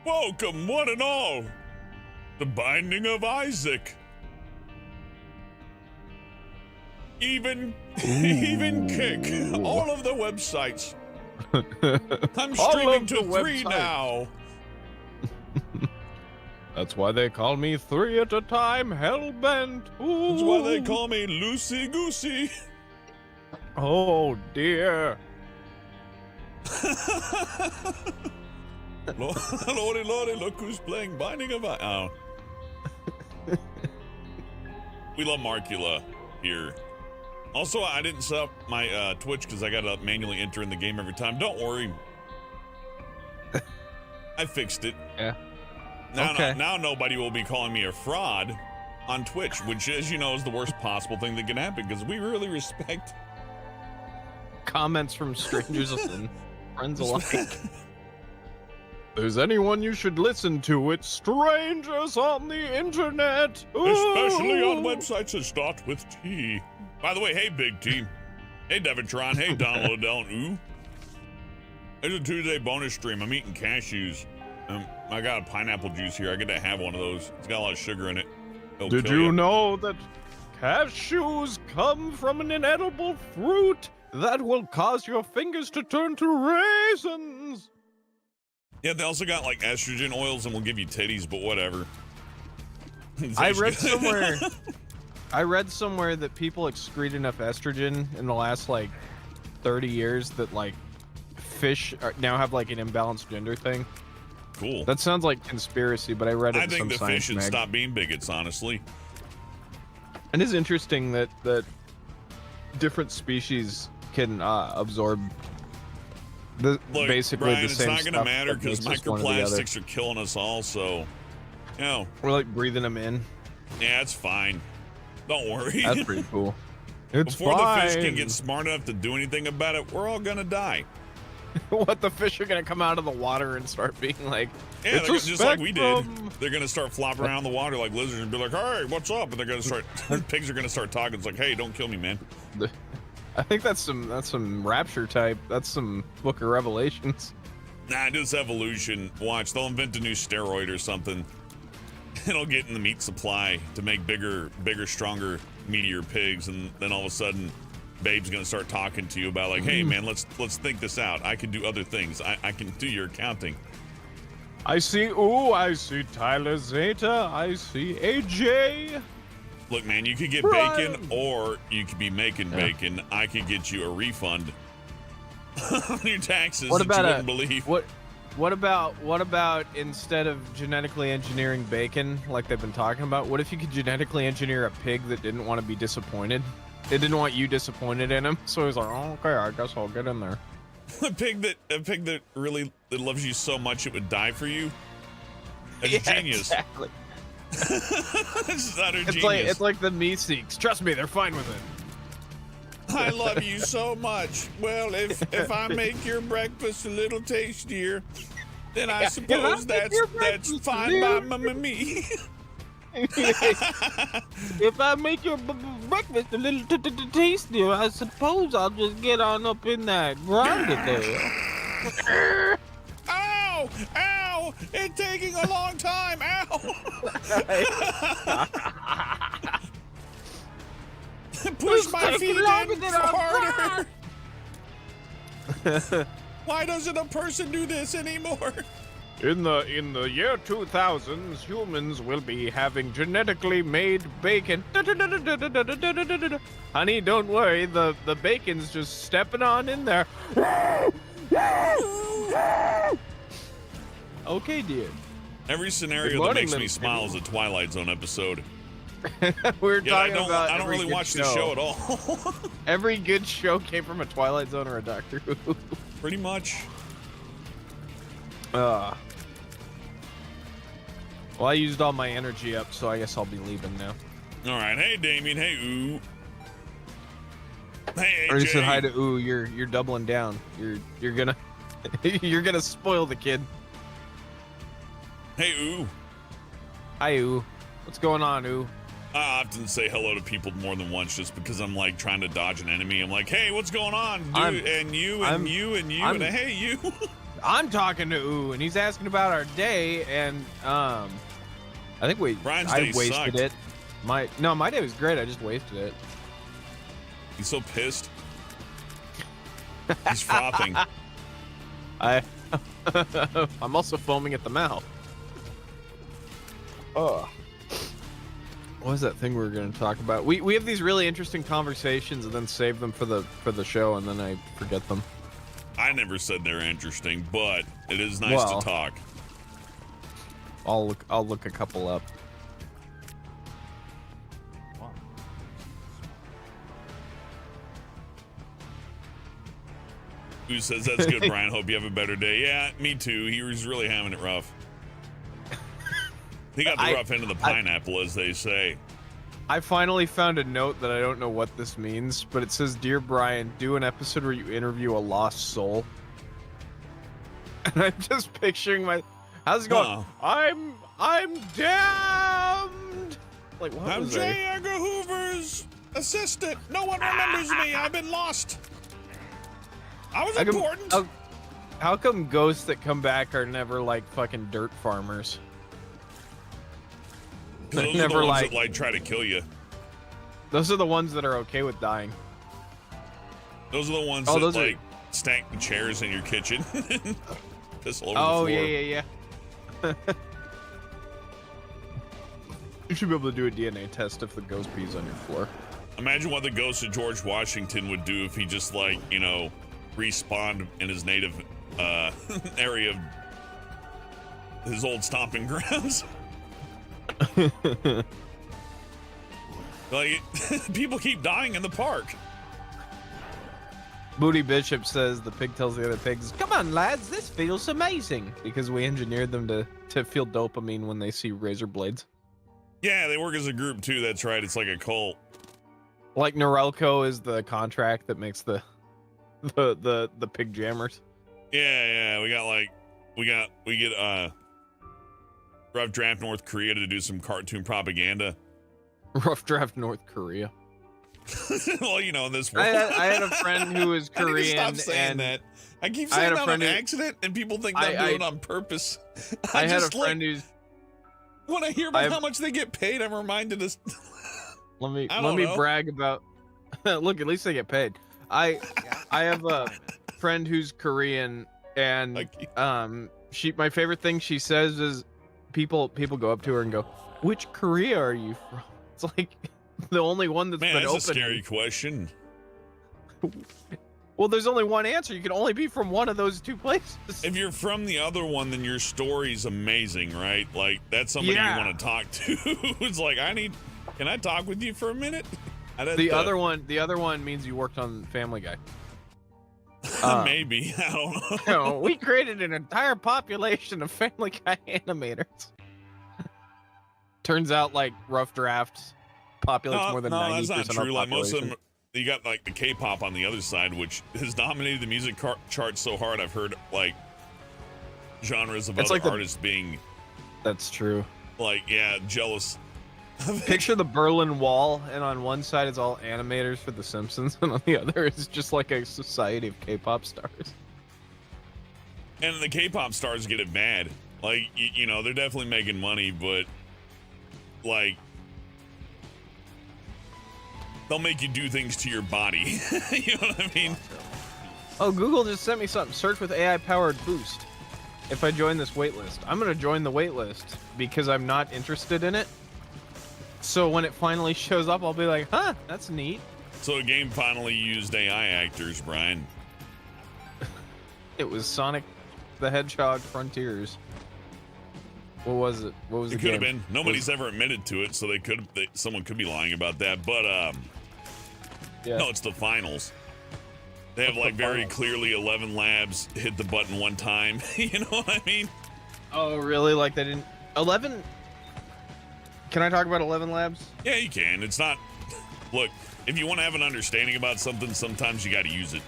Welcome, one and all, the Binding of Isaac. Even Kick, all of the websites. I'm streaming to 3 now. That's why they call me 3 at a time, hellbent. Ooh. That's why they call me Loosey Goosey. Oh dear. Lordy, lordy, look who's playing Binding of Isaac. Oh. We love Marcula here. Also, I didn't set up my Twitch because I gotta manually enter in the game every time. Don't worry. I fixed it. Yeah. Now nobody will be calling me a fraud on Twitch, which, as you know, is the worst possible thing that can happen because we really respect comments from strangers and friends alike. There's anyone you should listen to, it's strangers on the internet. Ooh. Especially on websites that start with T. By the way, hey, Big T. Hey, Devitron. Hey, Donald Adele. Ooh. It's a Tuesday bonus stream. I'm eating cashews. I got a pineapple juice here. I get to have one of those. It's got a lot of sugar in it. Did you know that cashews come from an inedible fruit that will cause your fingers to turn to raisins? Yeah, they also got like estrogen oils and will give you titties, but whatever. I read somewhere that people excrete enough estrogen in the last like 30 years that like fish now have like an imbalanced gender thing. Cool. That sounds like conspiracy, but I read it in some think the science fish should mag. stop being bigots, honestly. It is interesting that different species can absorb basically Brian, the same stuff. it's not going to matter because that makes us one or the other. microplastics are killing us all, so, you know. We're like breathing them in. Yeah, it's fine. Don't worry. That's pretty cool. It's Before fine. the fish can get smart enough to do anything about it, we're all going to die. What, the fish are going to come out of the water and start being like, yeah, it's just like we did. They're going to start flopping around the water like lizards and be like, hey, what's up? And they're going to start, pigs are going to start talking. It's like, hey, don't kill me, man. I think that's some rapture type. That's some Book of Revelations. Nah, it's evolution. Watch, they'll invent a new steroid or something. It'll get in the meat supply to make bigger, stronger, meatier pigs, and then all of a sudden, Babe's gonna start talking to you about like, hey man, let's think this out. I can do other things. I can do your accounting. I see Tyler Zeta. I see AJ. Look, man, you could get bacon or you could be making bacon. I could get you a refund on your taxes that you wouldn't believe. What about instead of genetically engineering bacon like they've been talking about, what if you could genetically engineer a pig that didn't want to be disappointed? It didn't want you disappointed in him, so he's like, oh, okay, I guess I'll get in there. a pig that really loves you so much it would die for you. That's genius. Exactly. It's utter genius. It's like the Meeseeks. Trust me, they're fine with it. I love you so much. Well, if I make your breakfast a little tastier, then I suppose that's fine by me. If I make your breakfast a little tastier, I suppose I'll just get on up in that grinder there. Ow! Ow! It's taking a long time! Ow! Push my feet in harder! Why doesn't a person do this anymore? In the year 2000s, humans will be having genetically made bacon. Honey, don't worry, the bacon's just stepping on in there. Okay, dear. Every scenario that makes me smile is a Twilight Zone episode. We're talking about I don't really watch the show at all. Every good show came from a Twilight Zone or a Doctor Who. Pretty much. Well, I used all my energy up, so I guess I'll be leaving now. All right. Hey, Damien. Hey, Ooh. Hey, AJ. Already said hi to Ooh. You're doubling down. You're gonna you're gonna spoil the kid. Hey, Ooh. Hi, Ooh. What's going on, Ooh? I often say hello to people more than once just because I'm like trying to dodge an enemy. I'm like, hey, what's going on, dude? And you, and hey, you. I'm talking to Ooh, and he's asking about our day, and I think Brian's I day wasted sucked. it. My day was great. I just wasted it. He's so pissed. He's frothing. I'm also foaming at the mouth. Oh. What was that thing we were going to talk about? We have these really interesting conversations and then save them for the show, and then I forget them. I never said they're interesting, but it is nice to talk. I'll look a couple up. Who says that's good, Brian? Hope you have a better day. Yeah, me too. He was really having it rough. He got the rough end of the pineapple, as they say. I finally found a note that I don't know what this means, but it says, "Dear Brian, do an episode where you interview a lost soul." And I'm just picturing how's it going? I'm damned. Like, what I'm was J. Edgar Hoover's assistant. No one remembers me. I've been lost. I was important. How come ghosts that come back are never like fucking dirt farmers? Those Never are the ones like- that try to kill you. Those are the ones that are okay with dying. Those are the ones Oh, that those are- like stack the chairs in your kitchen. Piss all over Oh the floor. yeah. You should be able to do a DNA test if the ghost pees on your floor. Imagine what the ghost of George Washington would do if he just like, respawned in his native area of his old stomping grounds. Like, people keep dying in the park. Booty Bishop says the pig tells the other pigs, "Come on, lads, this feels amazing," because we engineered them to feel dopamine when they see razor blades. Yeah, they work as a group too. That's right. It's like a cult. Like Norelco is the contract that makes the pig jammers. Yeah. We get Rough Draft North Korea to do some cartoon propaganda. Rough draft North Korea. Well, in this world. I had a friend who was I need to Korean, stop saying and that. I keep I had saying a that on friend who- accident, and people think that I'm doing it on purpose. I had a just, friend who's. when I hear about how much they get paid, I'm reminded of. Let me I don't know. brag about. Look, at least they get paid. I have a friend who's Korean, and my favorite thing she says is people go up to her and go, "Which Korea are you from?" It's like the only one that's Man, been that's open. a scary question. Well, there's only one answer. You can only be from one of those two places. If you're from the other one, then your story's amazing, right? Like, that's somebody Yeah. you want to talk to. It's like, can I talk with you for a minute? The other one means you worked on Family Guy. Maybe. I don't know. No, we created an entire population of Family Guy animators. Turns out, like, Rough Drafts populates more than 90% that's not of true. our Like, most of population. them, you got like the K-pop on the other side, which has dominated the music charts so hard. I've heard like genres of It's other like artists being That's true. like, jealous. Picture the Berlin Wall, and on one side it's all animators for The Simpsons, and on the other it's just like a society of K-pop stars. And the K-pop stars get it bad. Like, they're definitely making money, but like, they'll make you do things to your body. You know what I mean? Oh, Google just sent me something. Search with AI-powered boost. If I join this waitlist, I'm gonna join the waitlist because I'm not interested in it. So when it finally shows up, I'll be like, "Huh, that's neat." So a game finally used AI actors, Brian. It was Sonic the Hedgehog Frontiers. What was it? What was It the could have game? been. Nobody's ever admitted to it, so someone could be lying about that. But Yeah. no, it's the finals. They have like the very finals? clearly 11 labs hit the button one time. You know what I mean? Oh, really? Like they didn't 11? Can I talk about 11 Labs? Yeah, you can. It's not. Look, if you want to have an understanding about something, sometimes you got to use it.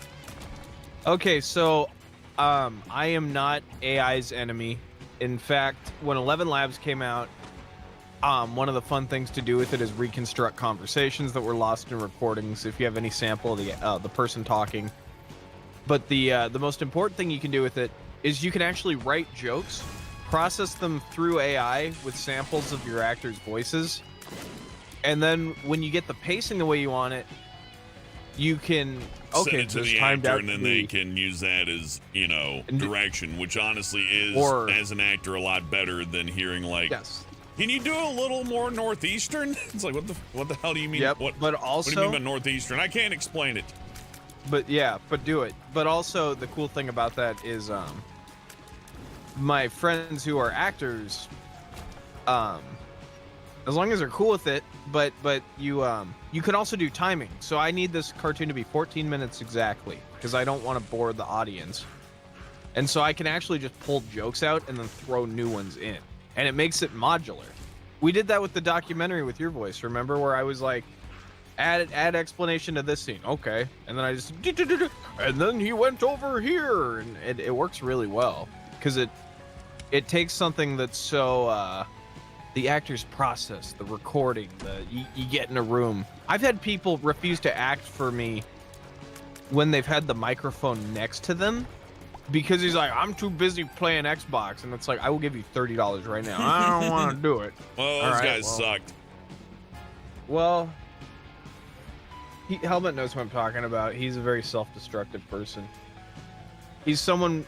Okay, so I am not AI's enemy. In fact, when 11 Labs came out, one of the fun things to do with it is reconstruct conversations that were lost in recordings. If you have any sample of the person talking, But the most important thing you can do with it is you can actually write jokes, process them through AI with samples of your actors' voices, and then when you get the pacing the way you want it, you can send it to the actor, and then they can use that as, you know, direction, which honestly is, as an actor, a lot better than hearing like, yes, can you do a little more northeastern? It's like, what the hell do you mean? Yep, but what also, do you mean by northeastern? I can't explain it. But yeah, but do it. But also, the cool thing about that is, my friends who are actors, as long as they're cool with it, but you can also do timing. So I need this cartoon to be 14 minutes exactly because I don't want to bore the audience. And so I can actually just pull jokes out and then throw new ones in. And it makes it modular. We did that with the documentary with your voice, remember, where I was like, add explanation to this scene. Okay. And then I just, and then he went over here, and it works really well because it takes something that's so the actor's process, the recording, you get in a room. I've had people refuse to act for me when they've had the microphone next to them because he's like, I'm too busy playing Xbox, and it's like, I will give you $30 right now. I don't want to do it. Well, those guys sucked. Well, Helmet knows what I'm talking about. He's a very self-destructive person. He's someone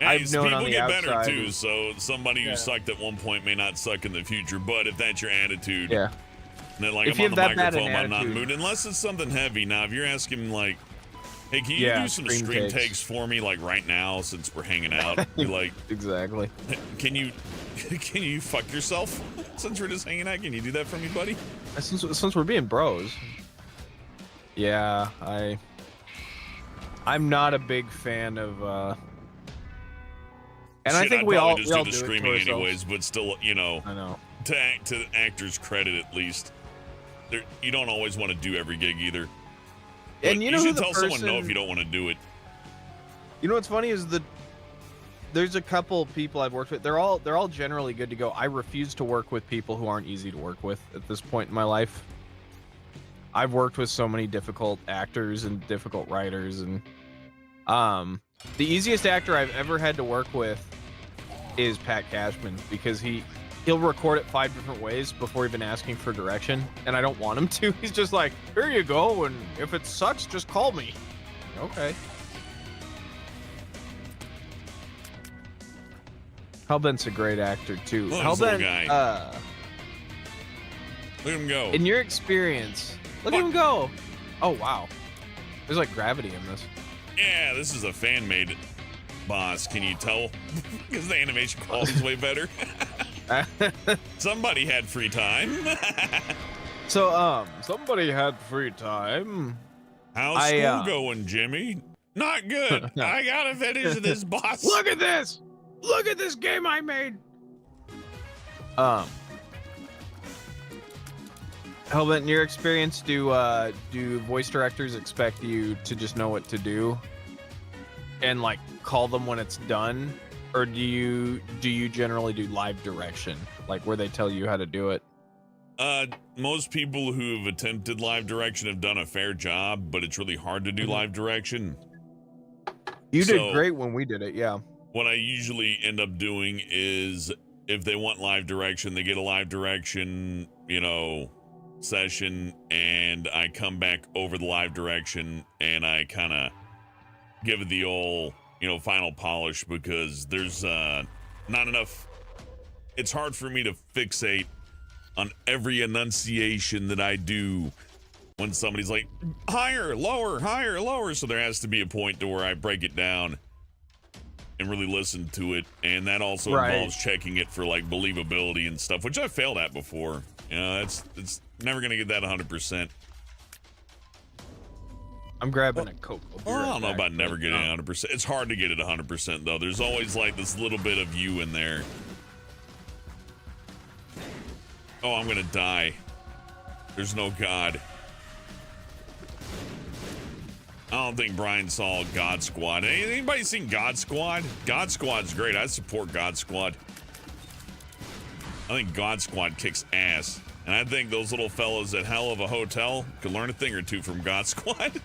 I've known on the outside. People get better too, so somebody who sucked at one point may not suck in the future. But if that's your attitude, then like, if I'm on the microphone, I'm not attitude, moving. Unless it's something heavy. Now, if you're asking like, hey, can you do some screen takes for me, like right now, since we're hanging out? You're like, exactly. Can you fuck yourself since we're just hanging out? Can you do that for me, buddy? Since we're being bros. Yeah, I'm not a big fan of and I think we all just do the screaming anyways, but still, you know, I know. To the actor's credit, at least, you don't always want to do every gig either. But and you should tell someone no if you don't want to do it. You know what's funny is there's a couple people I've worked with. They're all generally good to go. I refuse to work with people who aren't easy to work with at this point in my life. I've worked with so many difficult actors and difficult writers, and the easiest actor I've ever had to work with is Pat Cashman, because he'll record it 5 different ways before even asking for direction, and I don't want him to. He's just like, here you go, and if it sucks, just call me. Okay. Hellbent's a great actor too. Hellbent, look at him go. In your experience, look at him go. Oh wow, there's like gravity in this. Yeah, this is a fan-made boss. Can you tell? Because the animation quality's way better. Somebody had free time. So, somebody had free time. How's school going, Jimmy? Not good. I gotta finish this boss. Look at this! Look at this game I made! Hellbent, in your experience, do voice directors expect you to just know what to do and like call them when it's done, or do you generally do live direction, like where they tell you how to do it? Most people who have attempted live direction have done a fair job, but it's really hard to do live direction. You did great when we did it, yeah. What I usually end up doing is, if they want live direction, they get a live direction, session, and I come back over the live direction and I kind of give it the old, final polish, because there's not enough. It's hard for me to fixate on every enunciation that I do when somebody's like, higher, lower. So there has to be a point to where I break it down and really listen to it. And that also involves checking it for like believability and stuff, which I've failed at before. It's never going to get that 100%. I'm grabbing a Coke. I don't know about never getting 100%. It's hard to get it 100% though. There's always like this little bit of you in there. Oh, I'm gonna die. There's no God. I don't think Brian saw God Squad. Anybody seen God Squad? God Squad's great. I support God Squad. I think God Squad kicks ass. And I think those little fellas at Hell of a Hotel could learn a thing or two from God Squad.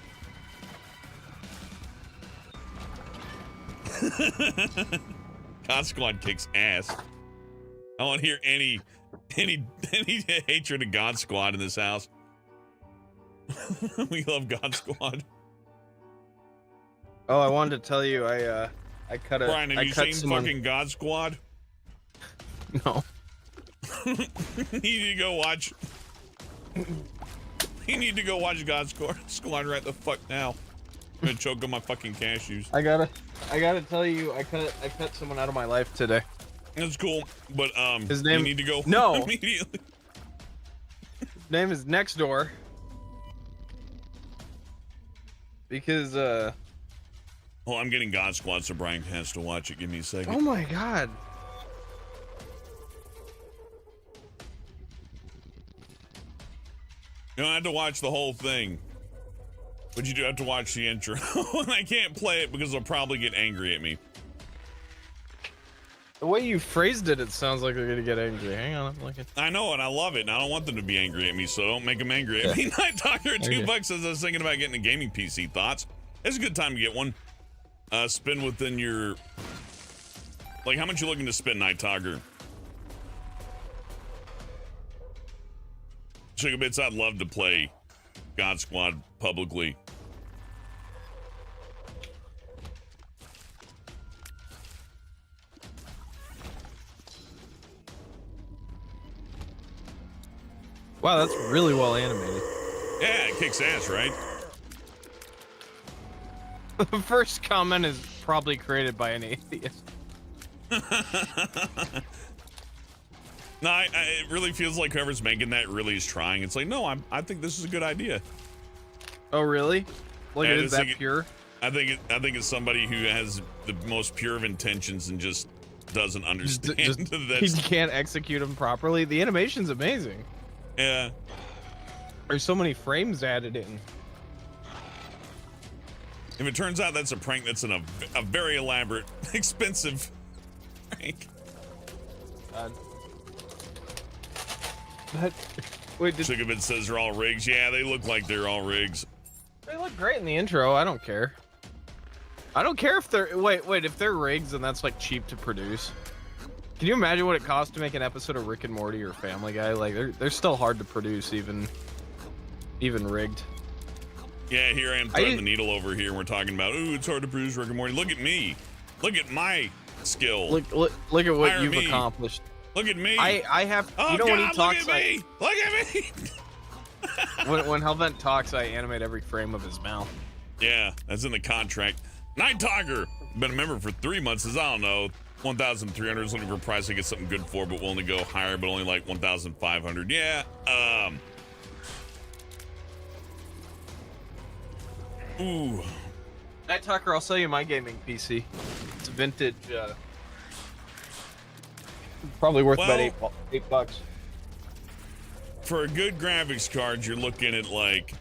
God Squad kicks ass. I don't hear any hatred of God Squad in this house. We love God Squad. Oh, I wanted to tell you, I cut a. Brian, have I you cut seen someone... fucking God Squad? No. You need to go watch. You need to go watch God Squad right the fuck now. I'm gonna choke on my fucking cashews. I gotta tell you, I cut someone out of my life today. That's cool, but his name. you need to go No. immediately. His name is Next Door. Because Oh, I'm getting God Squad, so Brian has to watch it. Give me a second. Oh my god. You don't have to watch the whole thing, but you do have to watch the intro. I can't play it because they'll probably get angry at me. The way you phrased it, it sounds like they're gonna get angry. Hang on, I'm looking. I know, and I love it, and I don't want them to be angry at me, so don't make them angry at me. Night Talker, $2 says, I was thinking about getting a gaming PC. Thoughts? It's a good time to get one. Spend within your... Like, how much you looking to spend, Night Talker? Sugar Bits, I'd love to play God Squad publicly. Wow, that's really well animated. Yeah, it kicks ass, right? The first comment is probably created by an atheist. No, it really feels like whoever's making that really is trying. It's like, no, I think this is a good idea. Oh, really? Like, Yeah, it is that pure? I think it's somebody who has the most pure of intentions and just doesn't understand that. He can't execute them properly. The animation's amazing. Yeah. There's so many frames added in. If it turns out that's a prank, that's a very elaborate, expensive prank. Wait, Sugarvid says they're all rigs. Yeah, they look like they're all rigs. They look great in the intro. I don't care. I don't care if they're wait, if they're rigs, then that's like cheap to produce. Can you imagine what it costs to make an episode of Rick and Morty or Family Guy? Like they're still hard to produce, even rigged. Yeah, here I am threading the needle over here, and we're talking about, ooh, it's hard to produce Rick and Morty. Look at me. Look at my skill. Look at what you've accomplished. Look at me. I have. Oh, you know, God, when he talks, look at me. Look at me. when Hellvent talks, I animate every frame of his mouth. Yeah, that's in the contract. Night Talker, been a member for 3 months. Says, I don't know, 1,300 is looking for a price to get something good for, but we'll only go higher, but only like 1,500. Yeah. Ooh. Night Talker, I'll sell you my gaming PC. It's a vintage. Probably worth about $8. For a good graphics card, you're looking at like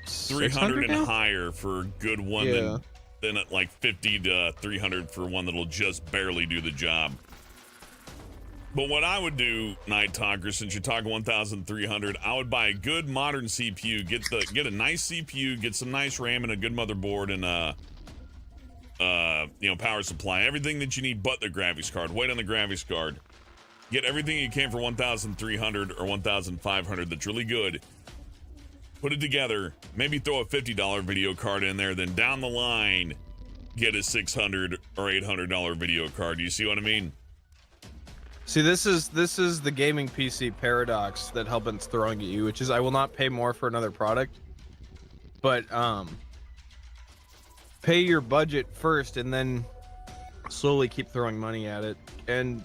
300 and higher for a good one, then at like 50 to 300 for one that'll just barely do the job. But what I would do, Night Talker, since you're talking 1,300, I would buy a good modern CPU, get a nice CPU, get some nice RAM and a good motherboard and power supply, everything that you need but the graphics card. Wait on the graphics card. Get everything you can for 1,300 or 1,500 that's really good. Put it together, maybe throw a $50 video card in there, then down the line, get a $600 or $800 video card. You see what I mean? See, this is the gaming PC paradox that Hellbent's throwing at you, which is I will not pay more for another product, but pay your budget first and then slowly keep throwing money at it, and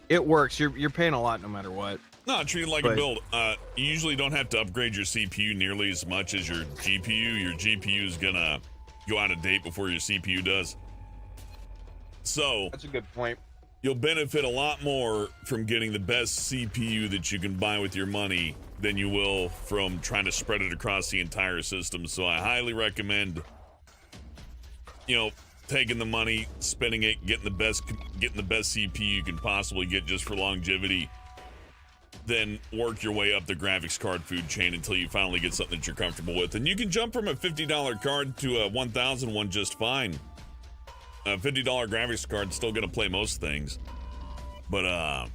it works. You're paying a lot no matter what. No, treat it like a build. You usually don't have to upgrade your CPU nearly as much as your GPU. Your GPU is gonna go out of date before your CPU does. So that's a good point. You'll benefit a lot more from getting the best CPU that you can buy with your money than you will from trying to spread it across the entire system. So I highly recommend, taking the money, spending it, getting the best CPU you can possibly get just for longevity. Then work your way up the graphics card food chain until you finally get something that you're comfortable with. And you can jump from a $50 card to a $1,000 one just fine. A $50 graphics card's still gonna play most things. But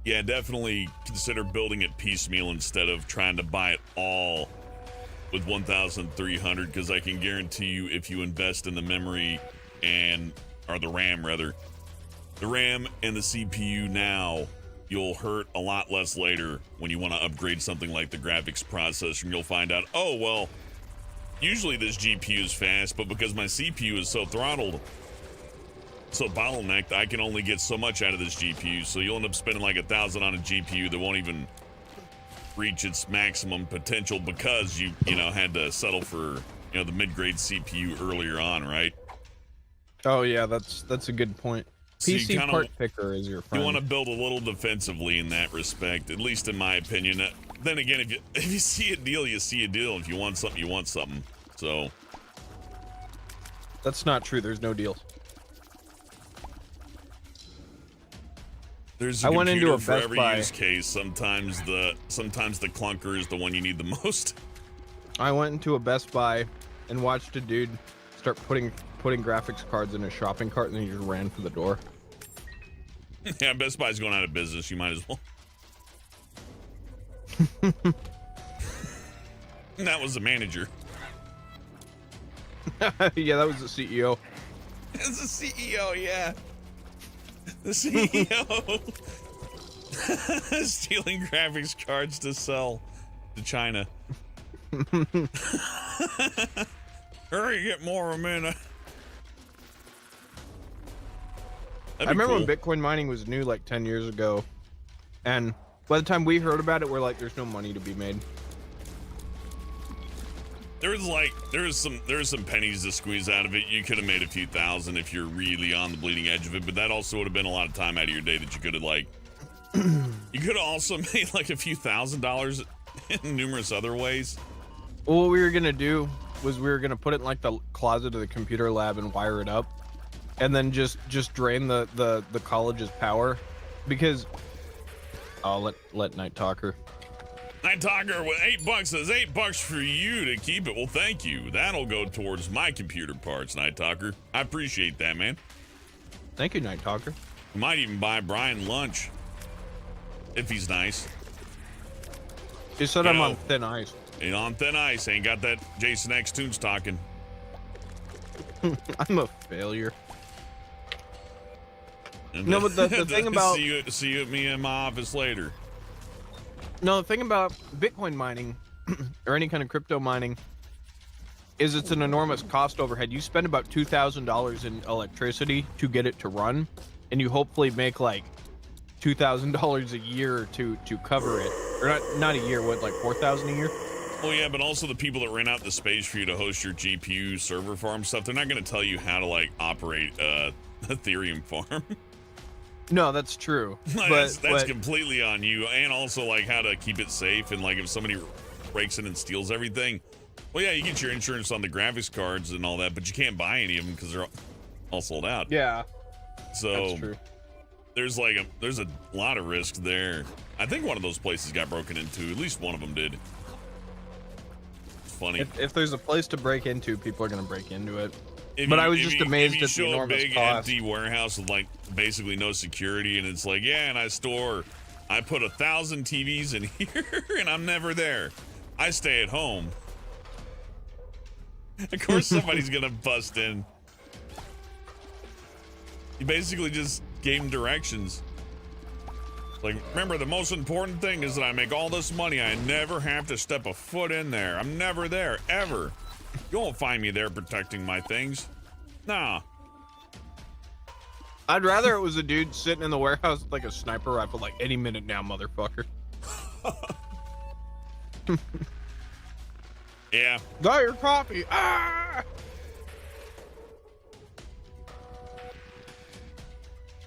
yeah, definitely consider building it piecemeal instead of trying to buy it all with 1,300, because I can guarantee you if you invest in the memory or the RAM rather, the RAM and the CPU now, you'll hurt a lot less later when you want to upgrade something like the graphics processor, and you'll find out, oh, well, usually this GPU is fast, but because my CPU is so throttled, so bottlenecked, I can only get so much out of this GPU. So you'll end up spending like $1,000 on a GPU that won't even reach its maximum potential because you had to settle for the mid-grade CPU earlier on, right? Oh yeah, that's a good point. So PC part picker is your friend. You want to build a little defensively in that respect, at least in my opinion. Then again, if you see a deal, you see a deal. If you want something, you want something. So that's not true. There's no deals. There's a computer for every use case. Sometimes the clunker is the one you need the most. I went into a Best Buy and watched a dude start putting graphics cards in a shopping cart, and then he just ran for the door. Yeah, Best Buy's going out of business. You might as well. And that was the manager. Yeah, that was the CEO. It's the CEO, yeah. The CEO stealing graphics cards to sell to China. Hurry, get more of them in. I remember when Bitcoin mining was new like 10 years ago, and by the time we heard about it, we're like, there's no money to be made. There was some pennies to squeeze out of it. You could have made a few thousand if you're really on the bleeding edge of it, but that also would have been a lot of time out of your day that you could have you could have also made like a few $1,000s in numerous other ways. Well, what we were gonna do was we were gonna put it in like the closet of the computer lab and wire it up, and then just drain the college's power, because I'll let Night Talker. Night Talker with $8 says $8 for you to keep it. Well, thank you. That'll go towards my computer parts, Night Talker. I appreciate that, man. Thank you, Night Talker. Might even buy Brian lunch if he's nice. You said I'm on thin ice. Ain't on thin ice. Ain't got that Jason X Tunes talking. I'm a failure. No, but the thing about see you at me in my office later. No, the thing about Bitcoin mining or any kind of crypto mining is it's an enormous cost overhead. You spend about $2,000 in electricity to get it to run, and you hopefully make like $2,000 a year to cover it, or not a year. What, like $4,000 a year? Well, yeah, but also the people that rent out the space for you to host your GPU server farm stuff, they're not going to tell you how to like operate a Ethereum farm. No, that's true. That's completely on you, and also like how to keep it safe, and like if somebody breaks in and steals everything. Well, yeah, you get your insurance on the graphics cards and all that, but you can't buy any of them because they're all sold out. Yeah, so that's true. There's a lot of risk there. I think one of those places got broken into. At least one of them did. It's funny. If there's a place to break into, people are gonna break into it. But I was just amazed at the enormous cost. If you show a big empty warehouse with like basically no security, and it's like, yeah, and I put 1,000 TVs in here, and I'm never there. I stay at home. Of course, somebody's gonna bust in. You basically just gave them directions. Like, remember, the most important thing is that I make all this money. I never have to step a foot in there. I'm never there, ever. You won't find me there protecting my things. Nah. I'd rather it was a dude sitting in the warehouse with like a sniper rifle, like, any minute now, motherfucker. Yeah. Got your coffee. Ah!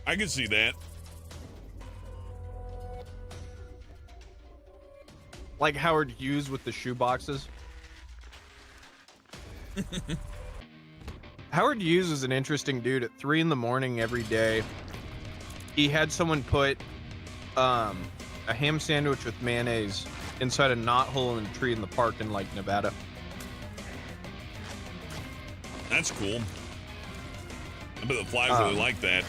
I can see that. Like Howard Hughes with the shoe boxes. Howard Hughes is an interesting dude. At 3 a.m. every day, he had someone put a ham sandwich with mayonnaise inside a knothole in a tree in the park in like Nevada. That's cool. I bet the flies really like that.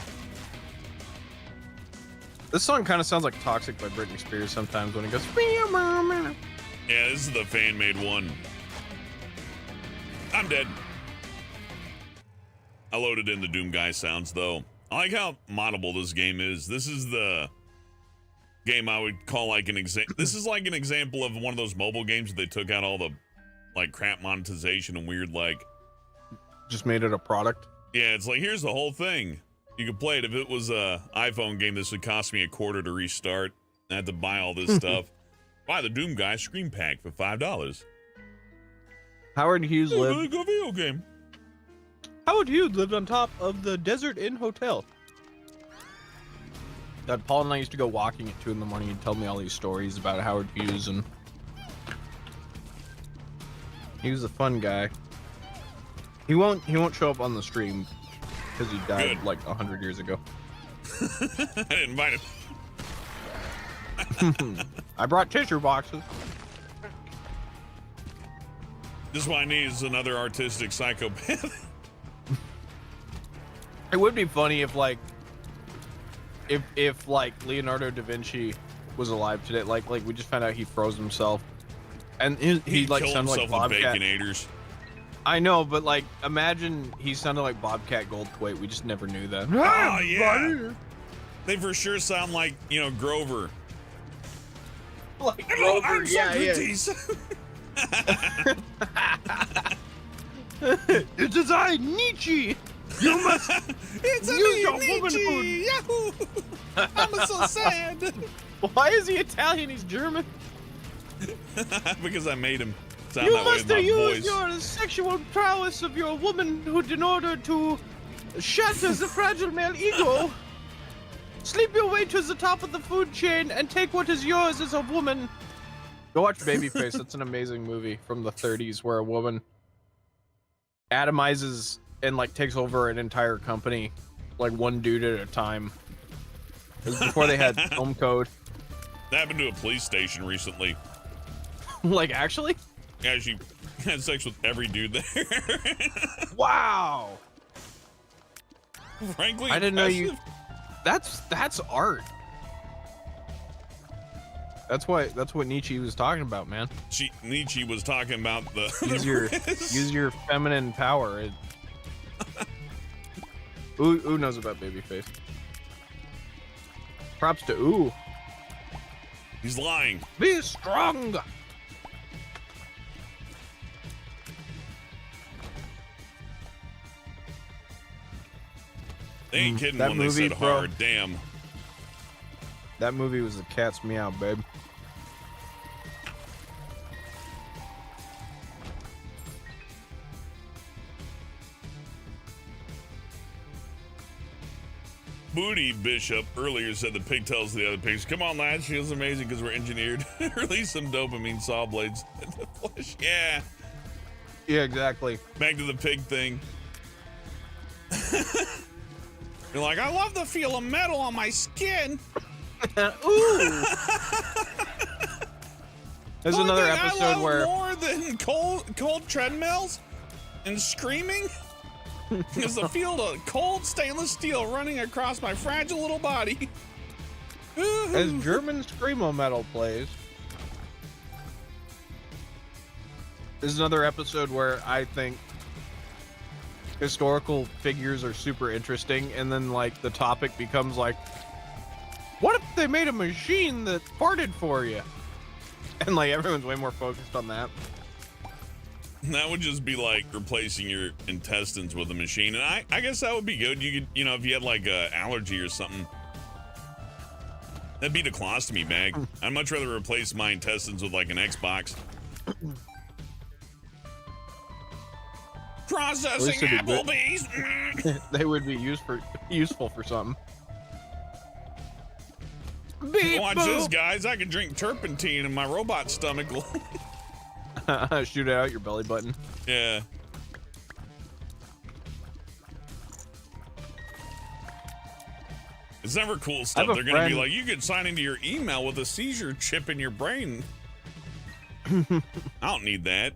This song kind of sounds like Toxic by Britney Spears sometimes when it goes. Yeah, this is the fan-made one. I'm dead. I loaded in the Doom Guy sounds, though. I like how moddable this game is. This is the game I would call like an example. This is like an example of one of those mobile games that they took out all the like crap monetization and weird like. Just made it a product. Yeah, it's like, here's the whole thing. You could play it. If it was a iPhone game, this would cost me $0.25 to restart. I had to buy all this stuff. Buy the Doom Guy Scream Pack for $5. Howard Hughes It's a lived. really good video game. Howard Hughes lived on top of the Desert Inn Hotel. That Paul and I used to go walking at 2 in the morning. He'd tell me all these stories about Howard Hughes, and he was a fun guy. He won't show up on the stream because he died Good. like 100 years ago. I didn't invite him. I brought tissue boxes. This is what I need is another artistic psychopath. It would be funny if like if like Leonardo da Vinci was alive today, like we just found out he froze himself, and he like killed sounded like himself with Bobcat. Baconators. I know, but like imagine he sounded like Bobcat Goldthwait. We just never knew that. Oh yeah, they for sure sound like, you know, Grover. Like Hello, Grover, I'm Socrates. It is I, Nietzsche. You must It's a use your Nietzsche. womanhood. Yahoo! I'm so sad. Why is he Italian? He's German. Because I made him sound You that way must with my use voice. your sexual prowess of your womanhood in order to shatter the fragile male ego. Sleep your way to the top of the food chain and take what is yours as a woman. Go watch Babyface. That's an amazing movie from the 30s where a woman atomizes and like takes over an entire company, like one dude at a time. It was before they had film code. That happened to a police station recently. Like actually? Yeah, she had sex with every dude there. Wow. Frankly, I didn't know you. impressive. That's art. That's what Nietzsche was talking about, man. Nietzsche was talking about the Use your feminine power. Ooh knows about Babyface. Props to Ooh. He's lying. Be strong. They ain't kidding that when movie, they said bro. hard. Damn. That movie was the cat's meow, babe. Booty Bishop earlier said the pigtails to the other pigs. Come on, lads. Feels amazing because we're engineered. Release some dopamine saw blades in the flesh. Yeah. Yeah, exactly. Back to the pig thing. You're like, I love the feel of metal on my skin. Ooh. There's Only another thing I episode love where more than cold treadmills and screaming is the feel of cold stainless steel running across my fragile little body. as German screamo metal plays. There's another episode where I think historical figures are super interesting, and then like the topic becomes like, what if they made a machine that farted for you? And like everyone's way more focused on that. That would just be like replacing your intestines with a machine, and I guess that would be good. You could, you know, if you had like a allergy or something, that'd be the colostomy bag. I'd much rather replace my intestines with like an Xbox. Processing it'd be good. Applebee's. They would be useful for something. Beep, Watch boop. this, guys. I can drink turpentine and my robot stomach will. Shoot it out your belly button. Yeah. It's never cool stuff. have a They're gonna be friend- like, you could sign into your email with a seizure chip in your brain. I don't need that.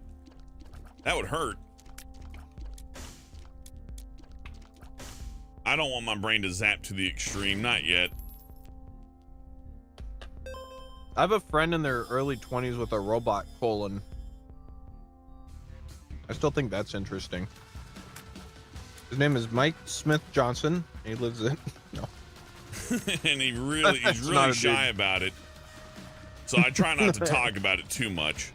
That would hurt. I don't want my brain to zap to the extreme. Not yet. I have a friend in their early 20s with a robot colon. I still think that's interesting. His name is Mike Smith Johnson. He lives in no. And he's really shy about it. So I try not to talk about it too much.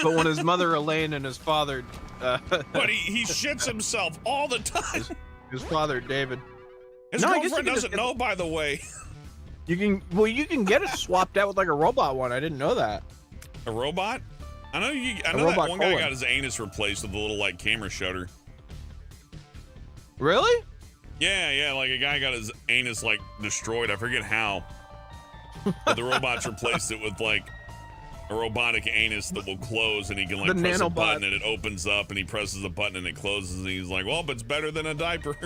But when his mother Elaine and his father But he shits himself all the time. His father David. His girlfriend doesn't know, by the way. You can get it swapped out with like a robot one. I didn't know that. A robot? I know that one guy got his anus replaced with a little like camera shutter. Really? Yeah, like a guy got his anus like destroyed. I forget how. But the robots replaced it with like a robotic anus that will close, and he can like press a button and it opens up, and he presses a button and it closes, and he's like, well, but it's better than a diaper.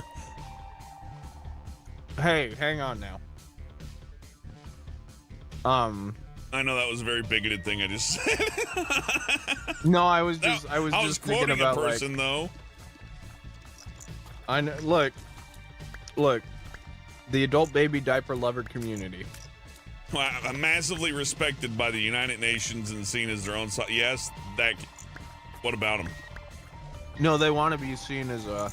Hey, hang on now. I know that was a very bigoted thing I just said. No, I was just thinking about a person like, though. I know. Look, the adult baby diaper lover community. Well, I'm massively respected by the United Nations and seen as their own. Yes, that. What about them? No, they want to be seen as a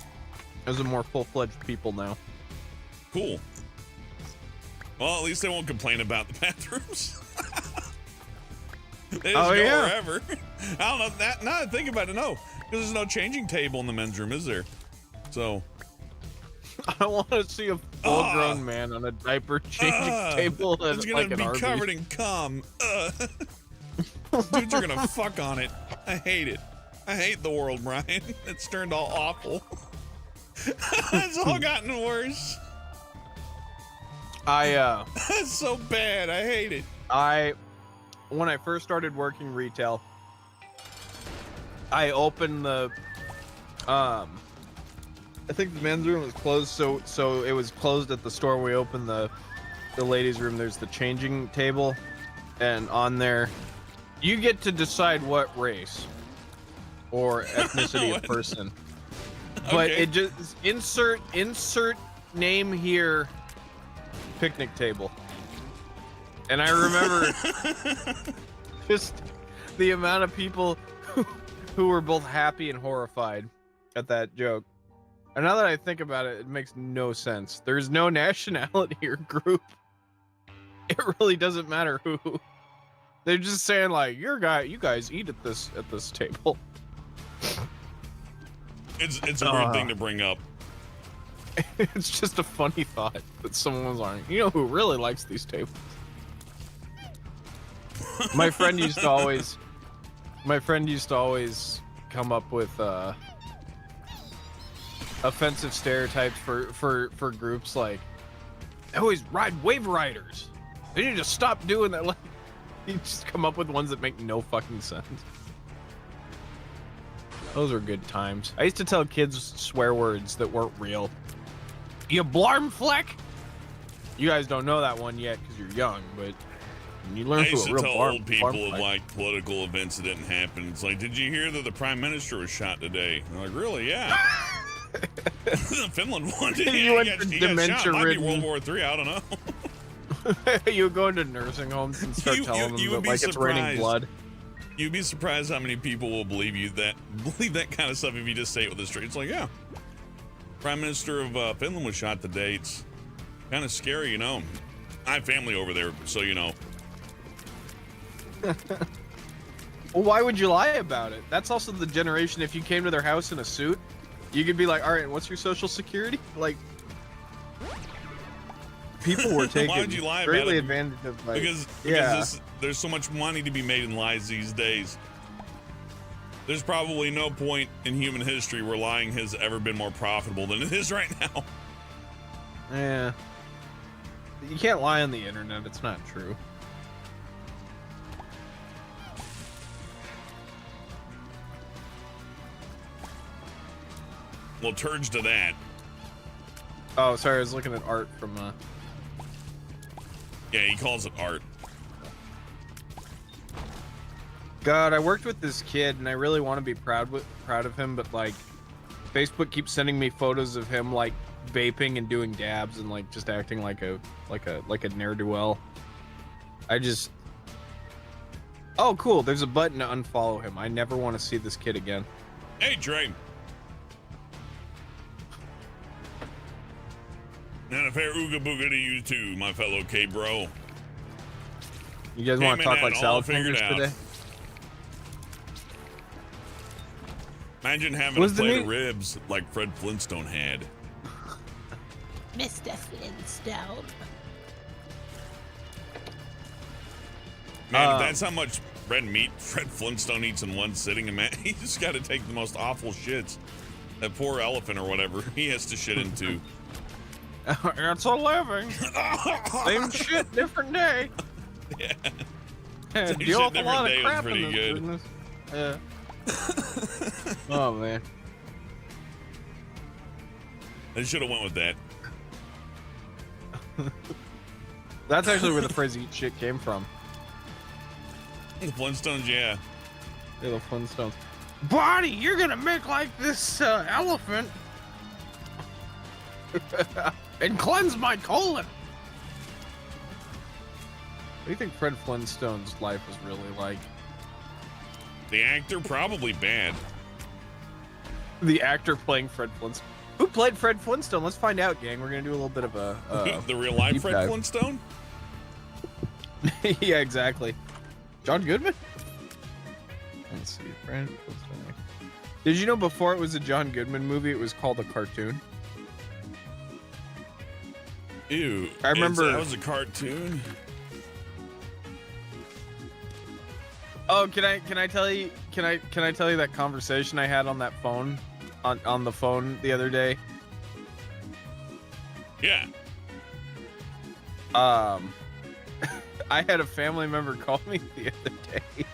more full-fledged people now. Cool. Well, at least they won't complain about the bathrooms. They just go wherever. I don't know. Now that I think about it, no. Because there's no changing table in the men's room, is there? So. I want to see a full-grown man on a diaper changing table. It's going to be covered in cum. Dudes are going to fuck on it. I hate it. I hate the world, Brian. It's turned all awful. It's all gotten worse. It's so bad. I hate it. When I first started working retail, I opened the I think the men's room was closed, so it was closed at the store. We opened the ladies' room. There's the changing table, and on there, you get to decide what race or ethnicity of person. But Okay. it just insert name here, picnic table. And I remember just the amount of people who were both happy and horrified at that joke. And now that I think about it, it makes no sense. There's no nationality or group. It really doesn't matter who. They're just saying like, you guys eat at this table. It's a weird thing to bring up. It's just a funny thought that someone was like, you know who really likes these tables? My friend used to always come up with offensive stereotypes for groups like, they always ride wave riders. They need to stop doing that. Like, you just come up with ones that make no fucking sense. Those are good times. I used to tell kids swear words that weren't real. You blarmfleck? You guys don't know that one yet because you're young, but you learn I to used a to real tell old people of blarmfleck. like political events that didn't happen. It's like, did you hear that the prime minister was shot today? I'm like, really? Yeah. Finland won. You went to he got shot. Might be dementia-ridden- World War III. I don't know. You go into nursing homes and start telling them that like it's raining blood. You'd be surprised how many people will believe that kind of stuff if you just say it with a straight. It's like, yeah, Prime Minister of Finland was shot today. It's kind of scary, you know. I have family over there, so you know. Well, why would you lie about it? That's also the generation. If you came to their house in a suit, you could be like, "All right, what's your social security?" Like, people were taking Why would you lie greatly about it? advantage of like, because there's so much money to be made in lies these days. There's probably no point in human history where lying has ever been more profitable than it is right now. Yeah. You can't lie on the internet. It's not true. Well, turds to that. Oh, sorry. I was looking at art from. Yeah, he calls it art. God, I worked with this kid, and I really want to be proud of him, but like, Facebook keeps sending me photos of him like vaping and doing dabs and like just acting like a ne'er-do-well. Oh, cool. There's a button to unfollow him. I never want to see this kid again. Hey, Trey. And a fair ooga booga to you too, my fellow K-bro. You guys want to talk like salad fingers today? Imagine having a plate of ribs like Fred Flintstone had. Mr. Flintstone. Man, if that's how much red meat Fred Flintstone eats in one sitting, man, he's got to take the most awful shits. That poor elephant or whatever he has to shit into. It's a living. Same shit, different day. Yeah. Yeah, deal with a lot of crap in this business. Yeah. Oh man. I should have went with that. That's actually where the phrase "eat shit" came from. The Flintstones, yeah. Yeah, the Flintstones. Bonnie, you're gonna make like this elephant and cleanse my colon. What do you think Fred Flintstone's life was really like? The actor, probably bad. The actor playing Fred Flintstone. Who played Fred Flintstone? Let's find out, gang. We're gonna do a little bit of a the real life Fred dive. Flintstone? Yeah, exactly. John Goodman? Let's see. Fred Flintstone. Did you know before it was a John Goodman movie, it was called a cartoon? Ew. I remember that was a cartoon. Oh, can I tell you that conversation I had on that phone on the phone the other day? Yeah. I had a family member call me the other day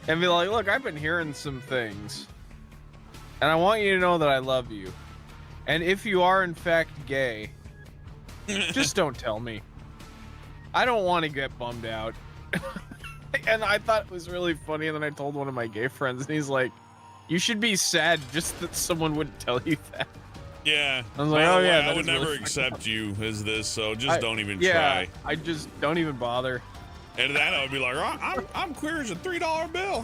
and be like, "Look, I've been hearing some things, and I want you to know that I love you. And if you are in fact gay, just don't tell me. I don't want to get bummed out." And I thought it was really funny, and then I told one of my gay friends, and he's like, "You should be sad just that someone wouldn't tell you that." Yeah. I was like, "Oh yeah, I that would is really never accept you as this, so just don't even try. I just don't even bother." And to that I would be like, I'm queer as a $3 bill.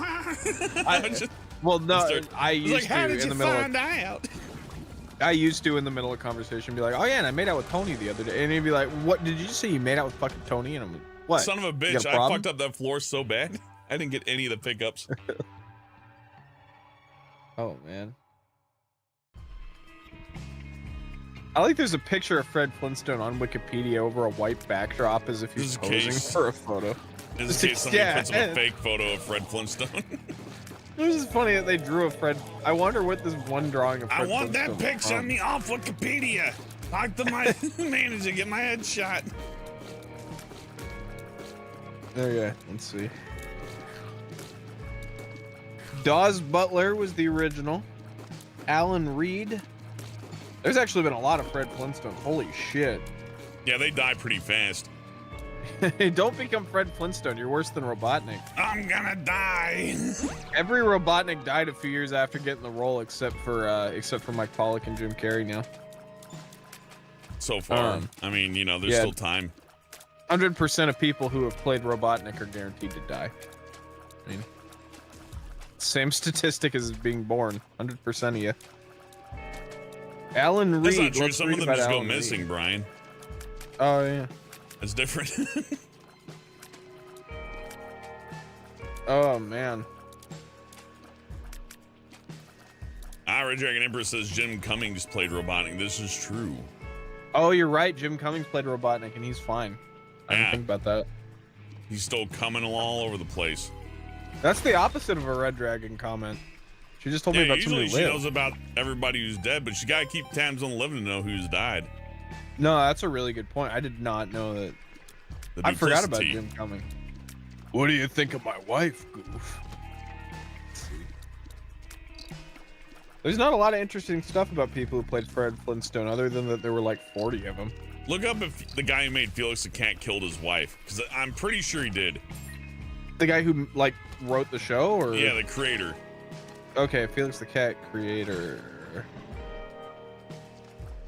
Well, no, I It's used like, how to did in you the middle. find out? I used to in the middle of conversation be like, "Oh yeah, and I made out with Tony the other day," and he'd be like, "What did you just say? You made out with fucking Tony?" And I'm like, "What? Son of a bitch! I fucked up that floor so bad. I didn't get any of the pickups." Oh man. I like there's a picture of Fred Flintstone on Wikipedia over a white backdrop as if he's posing for a photo. Just in case somebody puts up a fake photo of Fred Flintstone. It was just funny that they drew a Fred. I wonder what this one drawing of Fred I want Flintstone that picture of me off Wikipedia. Like my manager, get my head shot. There you go. Let's see. Dawes Butler was the original. Alan Reed. There's actually been a lot of Fred Flintstones. Holy shit. Yeah, they die pretty fast. Don't become Fred Flintstone. You're worse than Robotnik. I'm gonna die. Every Robotnik died a few years after getting the role, except for Mike Pollock and Jim Carrey now. So far. I mean, you know, there's still time. 100% of people who have played Robotnik are guaranteed to die. I mean, same statistic as being born. 100% of you. Alan Reed. That's not true. Let's Some read of them about just go Alan missing, Reed. Brian. Oh yeah. That's different. Oh man. Red Dragon Empress says Jim Cummings played Robotnik. This is true. Oh, you're right. Jim Cummings played Robotnik, and he's fine. I didn't think about that. He's still coming all over the place. That's the opposite of a Red Dragon comment. She just told me about somebody who usually she lived. knows about everybody who's dead, but she gotta keep tabs on the living to know who's died. No, that's a really good point. I did not know that. I forgot about Jim Cummings. What do you think of my wife, Goof? Let's see. There's not a lot of interesting stuff about people who played Fred Flintstone, other than that there were like 40 of them. Look up if the guy who made Felix the Cat killed his wife, because I'm pretty sure he did. The guy who like wrote the show, or yeah, the creator. Okay, Felix the Cat creator.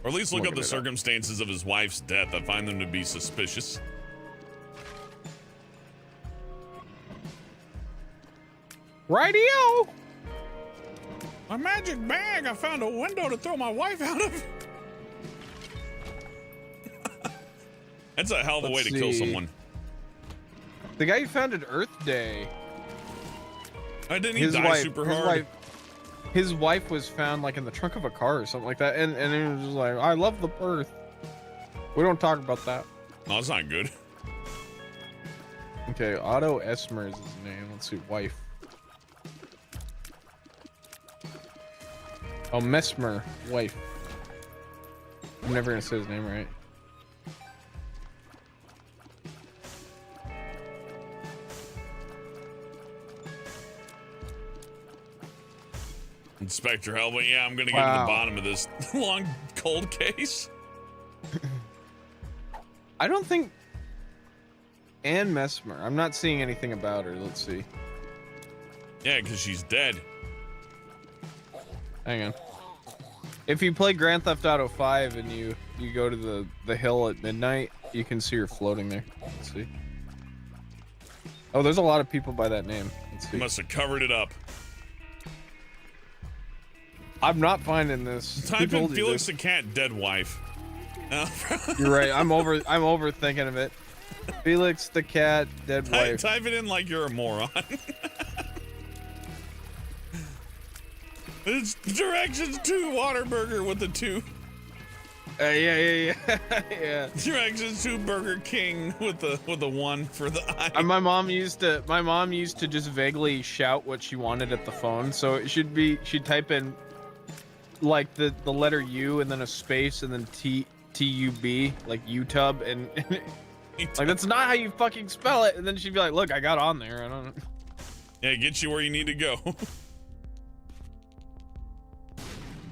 Or at least look up Looking the it up. circumstances of his wife's death. I find them to be suspicious. Radio. My magic bag! I found a window to throw my wife out of. That's a hell of a way Let's to kill see. someone. The guy who founded Earth Day. I didn't he die super hard. His wife was found like in the trunk of a car or something like that, and he was just like, "I love the Earth." We don't talk about that. No, that's not good. Okay, Otto Esmer is his name. Let's see, wife. Oh, Mesmer, wife. I'm never gonna say his name right. Inspector Helmet, yeah, I'm gonna get to the bottom of this long cold case. I don't think Anne Mesmer. I'm not seeing anything about her. Let's see. Yeah, because she's dead. Hang on. If you play Grand Theft Auto 5 and you go to the hill at midnight, you can see her floating there. Let's see. Oh, there's a lot of people by that name. Let's see. You must have covered it up. I'm not finding this. Type in Felix the Cat dead wife. You're right. I'm overthinking of it. Felix the Cat dead wife. Type it in like you're a moron. It's directions to Waterburger with the 2. Yeah. Yeah. Directions to Burger King with the 1 for the I. My mom used to just vaguely shout what she wanted at the phone. So it should be, she'd type in like the letter U and then a space and then TUB, like UTub, and like that's not how you fucking spell it. And then she'd be like, "Look, I got on there. I don't know." Yeah, get you where you need to go.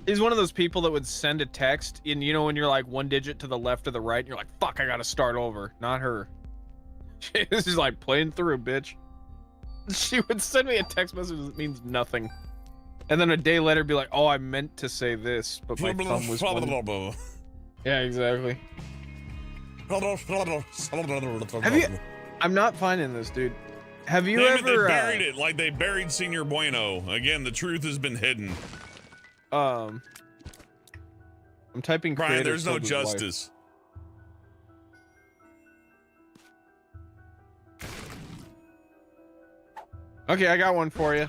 He's one of those people that would send a text, and you know when you're like 1 digit to the left or the right, and you're like, "Fuck, I gotta start over." Not her. She's like playing through, bitch. She would send me a text message that means nothing, and then a day later be like, "Oh, I meant to say this, but my thumb was." Yeah, exactly. Have you? I'm not finding this, dude. Have you Damn ever? They buried it like they buried Senior Bueno. Again, the truth has been hidden. I'm typing. Brian, there's no justice. Okay, I got one for you.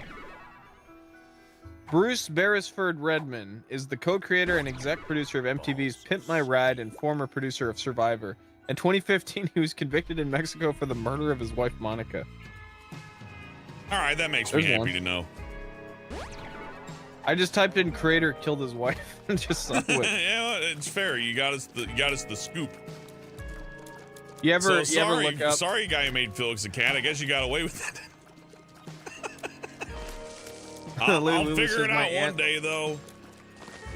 Bruce Beresford Redman is the co-creator and exec producer of MTV's Pimp My Ride and former producer of Survivor. In 2015, he was convicted in Mexico for the murder of his wife, Monica. All right, that makes me happy to know. I just typed in creator killed his wife and just saw it. Yeah, it's fair. You got us the scoop. You ever look up? Sorry, guy who made Felix the Cat. I guess you got away with it. I'll figure it out one day, though.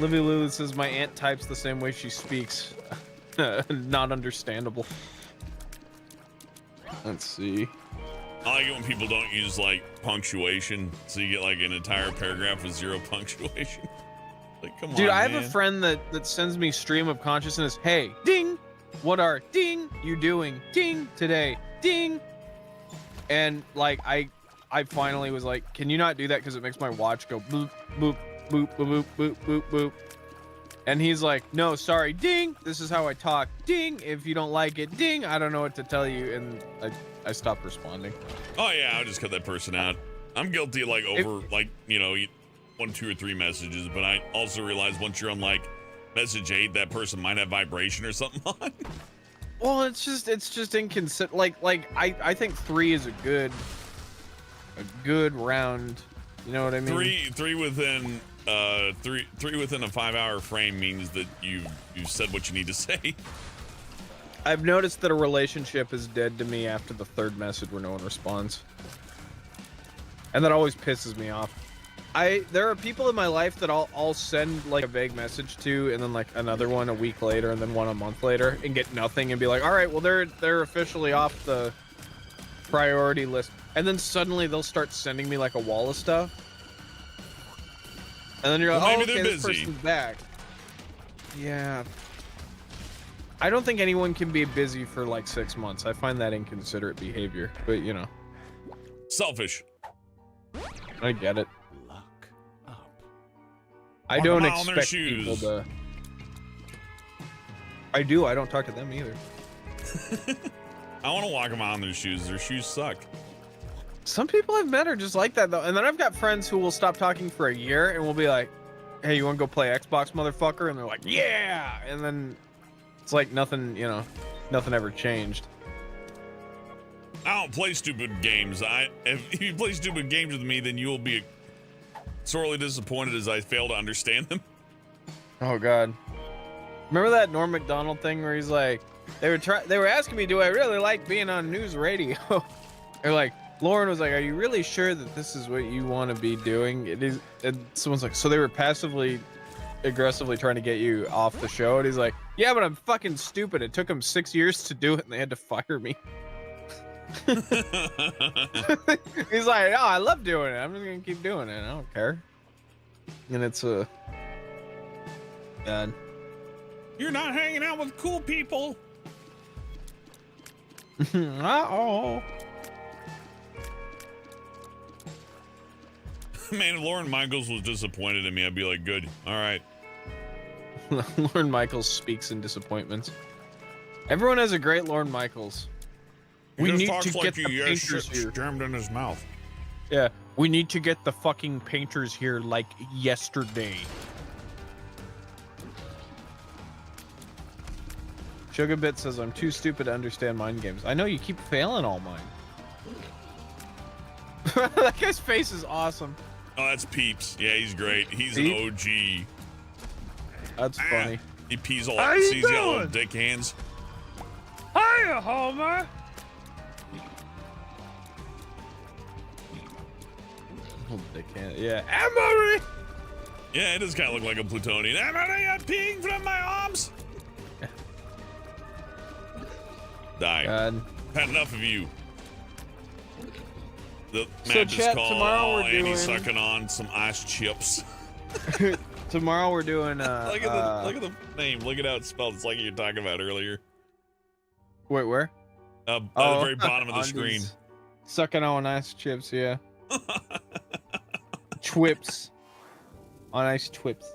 Livy Lulu says my aunt types the same way she speaks. Not understandable. Let's see. I like it when people don't use like punctuation, so you get like an entire paragraph with 0 punctuation. Like, come on, dude, I man. have a friend that sends me stream of consciousness. Hey, ding, what are ding you doing? Ding today, ding. And like I finally was like, can you not do that because it makes my watch go boop boop boop boop boop boop boop. And he's like, no, sorry, ding. This is how I talk. Ding. If you don't like it, ding. I don't know what to tell you. And I stopped responding. Oh yeah, I'll just cut that person out. I'm guilty of like like, you know, 1, 2, or 3 messages, but I also realize once you're on like message 8, that person might have vibration or something on. Well, it's just inconsistent. Like I think 3 is a good round. You know what I mean? Three within three within a 5-hour frame means that you've said what you need to say. I've noticed that a relationship is dead to me after the 3rd message where no one responds. And that always pisses me off. There are people in my life that I'll send like a vague message to, and then like another one a week later, and then one a month later, and get nothing, and be like, all right, well they're officially off the priority list. And then suddenly they'll start sending me like a wall of stuff. And then you're like, Well, oh, maybe okay, they're this busy. person's back. Yeah. I don't think anyone can be busy for like 6 months. I find that inconsiderate behavior, but you know. Selfish. I get it. Luck up. I Walk don't a mile in their expect people shoes. to. I do. I don't talk to them either. I want to walk them on their shoes. Their shoes suck. Some people I've met are just like that though. And then I've got friends who will stop talking for a year and will be like, "Hey, you want to go play Xbox, motherfucker?" And they're like, "Yeah." And then it's like nothing, you know, nothing ever changed. I don't play stupid games. If you play stupid games with me, then you will be sorely disappointed as I fail to understand them. Oh God. Remember that Norm Macdonald thing where he's like, they were asking me, do I really like being on news radio? They're like, Lauren was like, are you really sure that this is what you want to be doing? It is. And someone's like, so they were passively aggressively trying to get you off the show. And he's like, yeah, but I'm fucking stupid. It took them 6 years to do it and they had to fire me. He's like, oh, I love doing it. I'm just gonna keep doing it. I don't care. And it's bad. You're not hanging out with cool people. Uh-oh. Man, if Lauren Michaels was disappointed in me, I'd be like, good. All right. Lorne Michaels speaks in disappointments. Everyone has a great Lorne Michaels. We need to get the painters here. Jammed in his mouth. Yeah, we need to get the fucking painters here like yesterday. Sugarbit says, I'm too stupid to understand mind games. I know, you keep failing all mine. That guy's face is awesome. Oh, that's Peeps. Yeah, he's great. He's Peep? an OG. That's funny. He pees all How out. you Sees the little doing? dick hands. Hiya, Homer. Oh, they can't. Yeah, Emery. Yeah, it does kind of look like a plutonian. Am I peeing from my arms? Die. God. Had enough of you. The So, match is chat, called tomorrow we're Annie doing- sucking on some ice chips. Tomorrow we're doing look at the name. Look at how it's spelled. It's like you were talking about earlier. wait, where? At the very bottom of the screen. Undies. Sucking on ice chips, yeah. Twips. On ice twips.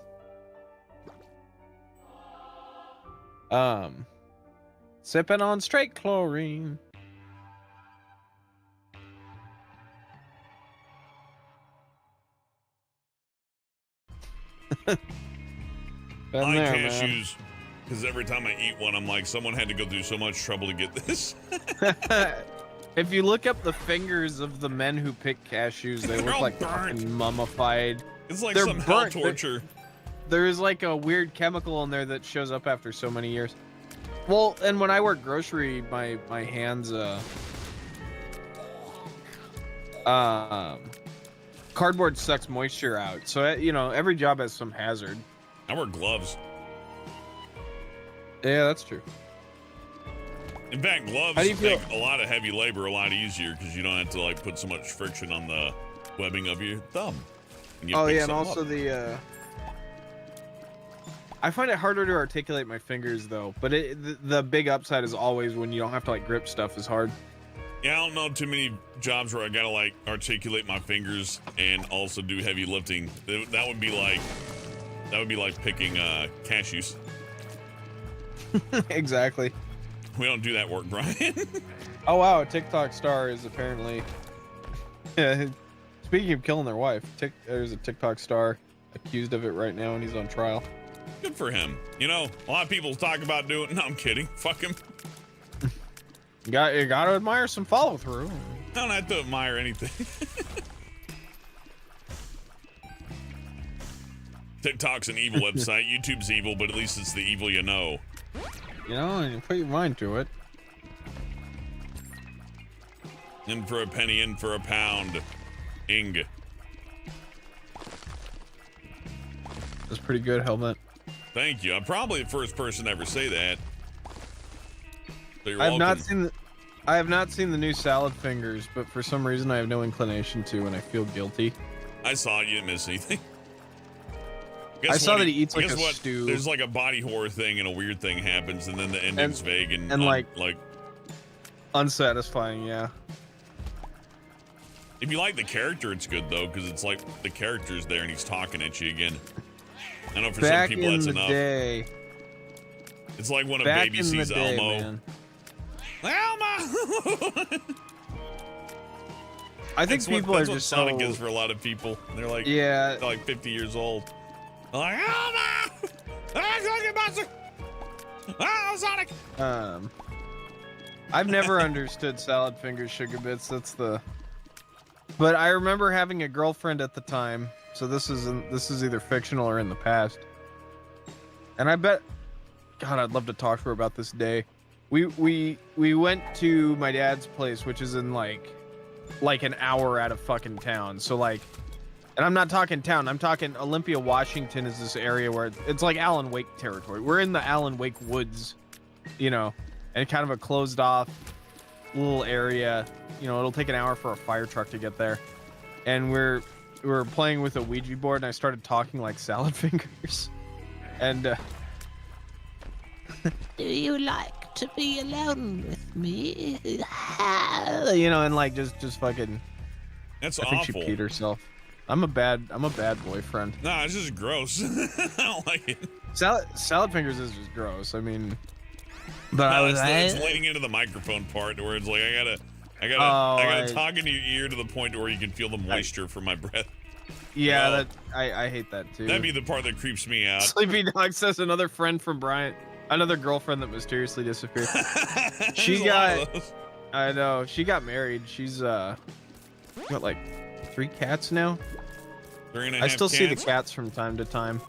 Sipping on straight chlorine. Been I there, like man. cashews because every time I eat one, I'm like, someone had to go through so much trouble to get this. If you look up the fingers of the men who pick cashews, they They're look all like burnt. fucking mummified. It's like They're some hell burnt, but- torture. There's like a weird chemical in there that shows up after so many years. Well, and when I work grocery, my hands cardboard sucks moisture out. So you know, every job has some hazard. I wear gloves. Yeah, that's true. In fact, gloves How do you make feel- a lot of heavy labor a lot easier because you don't have to like put so much friction on the webbing of your thumb. And you Oh pick yeah, and something also up. the I find it harder to articulate my fingers though, but the big upside is always when you don't have to like grip stuff is hard. Yeah, I don't know too many jobs where I gotta like articulate my fingers and also do heavy lifting. That would be like picking cashews. Exactly. We don't do that work, Brian. Oh wow, a TikTok star is apparently. Speaking of killing their wife, there's a TikTok star accused of it right now, and he's on trial. Good for him. You know, a lot of people talk about doing. No, I'm kidding. Fuck him. You gotta admire some follow through. I don't have to admire anything. TikTok's an evil website. YouTube's evil, but at least it's the evil you know. You know, and you put your mind to it. In for a penny, in for a pound. Ing. That's pretty good, helmet. Thank you. I'm probably the first person to ever say that. So you're I have welcome. not seen the new Salad Fingers, but for some reason I have no inclination to, and I feel guilty. I saw it. You didn't miss anything. Guess I saw what that he eats like guess a what? stew. There's like a body horror thing and a weird thing happens, and then the ending's vague and like like. Unsatisfying, yeah. If you like the character, it's good though, because it's like the character's there and he's talking at you again. I know for some Back people in that's the enough. day. It's like when a Back baby in the sees day, Elmo. man. Elmo! I think people are that's what just Sonic so... is for a lot of people. They're like, yeah, they're like 50 years old. They're like, Elmo! Cookie Monster! Oh, Sonic! I've never understood salad fingers, sugar bits. That's the. But I remember having a girlfriend at the time, so this is either fictional or in the past. And I bet, God, I'd love to talk to her about this day. We went to my dad's place, which is in like an hour out of fucking town. So like, and I'm not talking town. I'm talking Olympia, Washington is this area where it's like Alan Wake territory. We're in the Alan Wake woods, you know, and kind of a closed off little area. You know, it'll take an hour for a fire truck to get there. And we were playing with a Ouija board, and I started talking like salad fingers. And Do you like to be alone with me? you know, and like just fucking. That's I think awful. she peed herself. I'm a bad boyfriend. Nah, it's just gross. I don't like it. Salad fingers is just gross. I mean, but No, I was it's leaning into the microphone part where it's like I gotta talk into your ear to the point where you can feel the moisture from my breath. yeah, No. that I hate that too. That'd be the part that creeps me out. Sleepy Dog says another friend from Bryant, another girlfriend that mysteriously disappeared. She There's a lot of got, those. I know, she got married. She's got like 3 cats now. 3.5 I still see the cats. cats from time to time.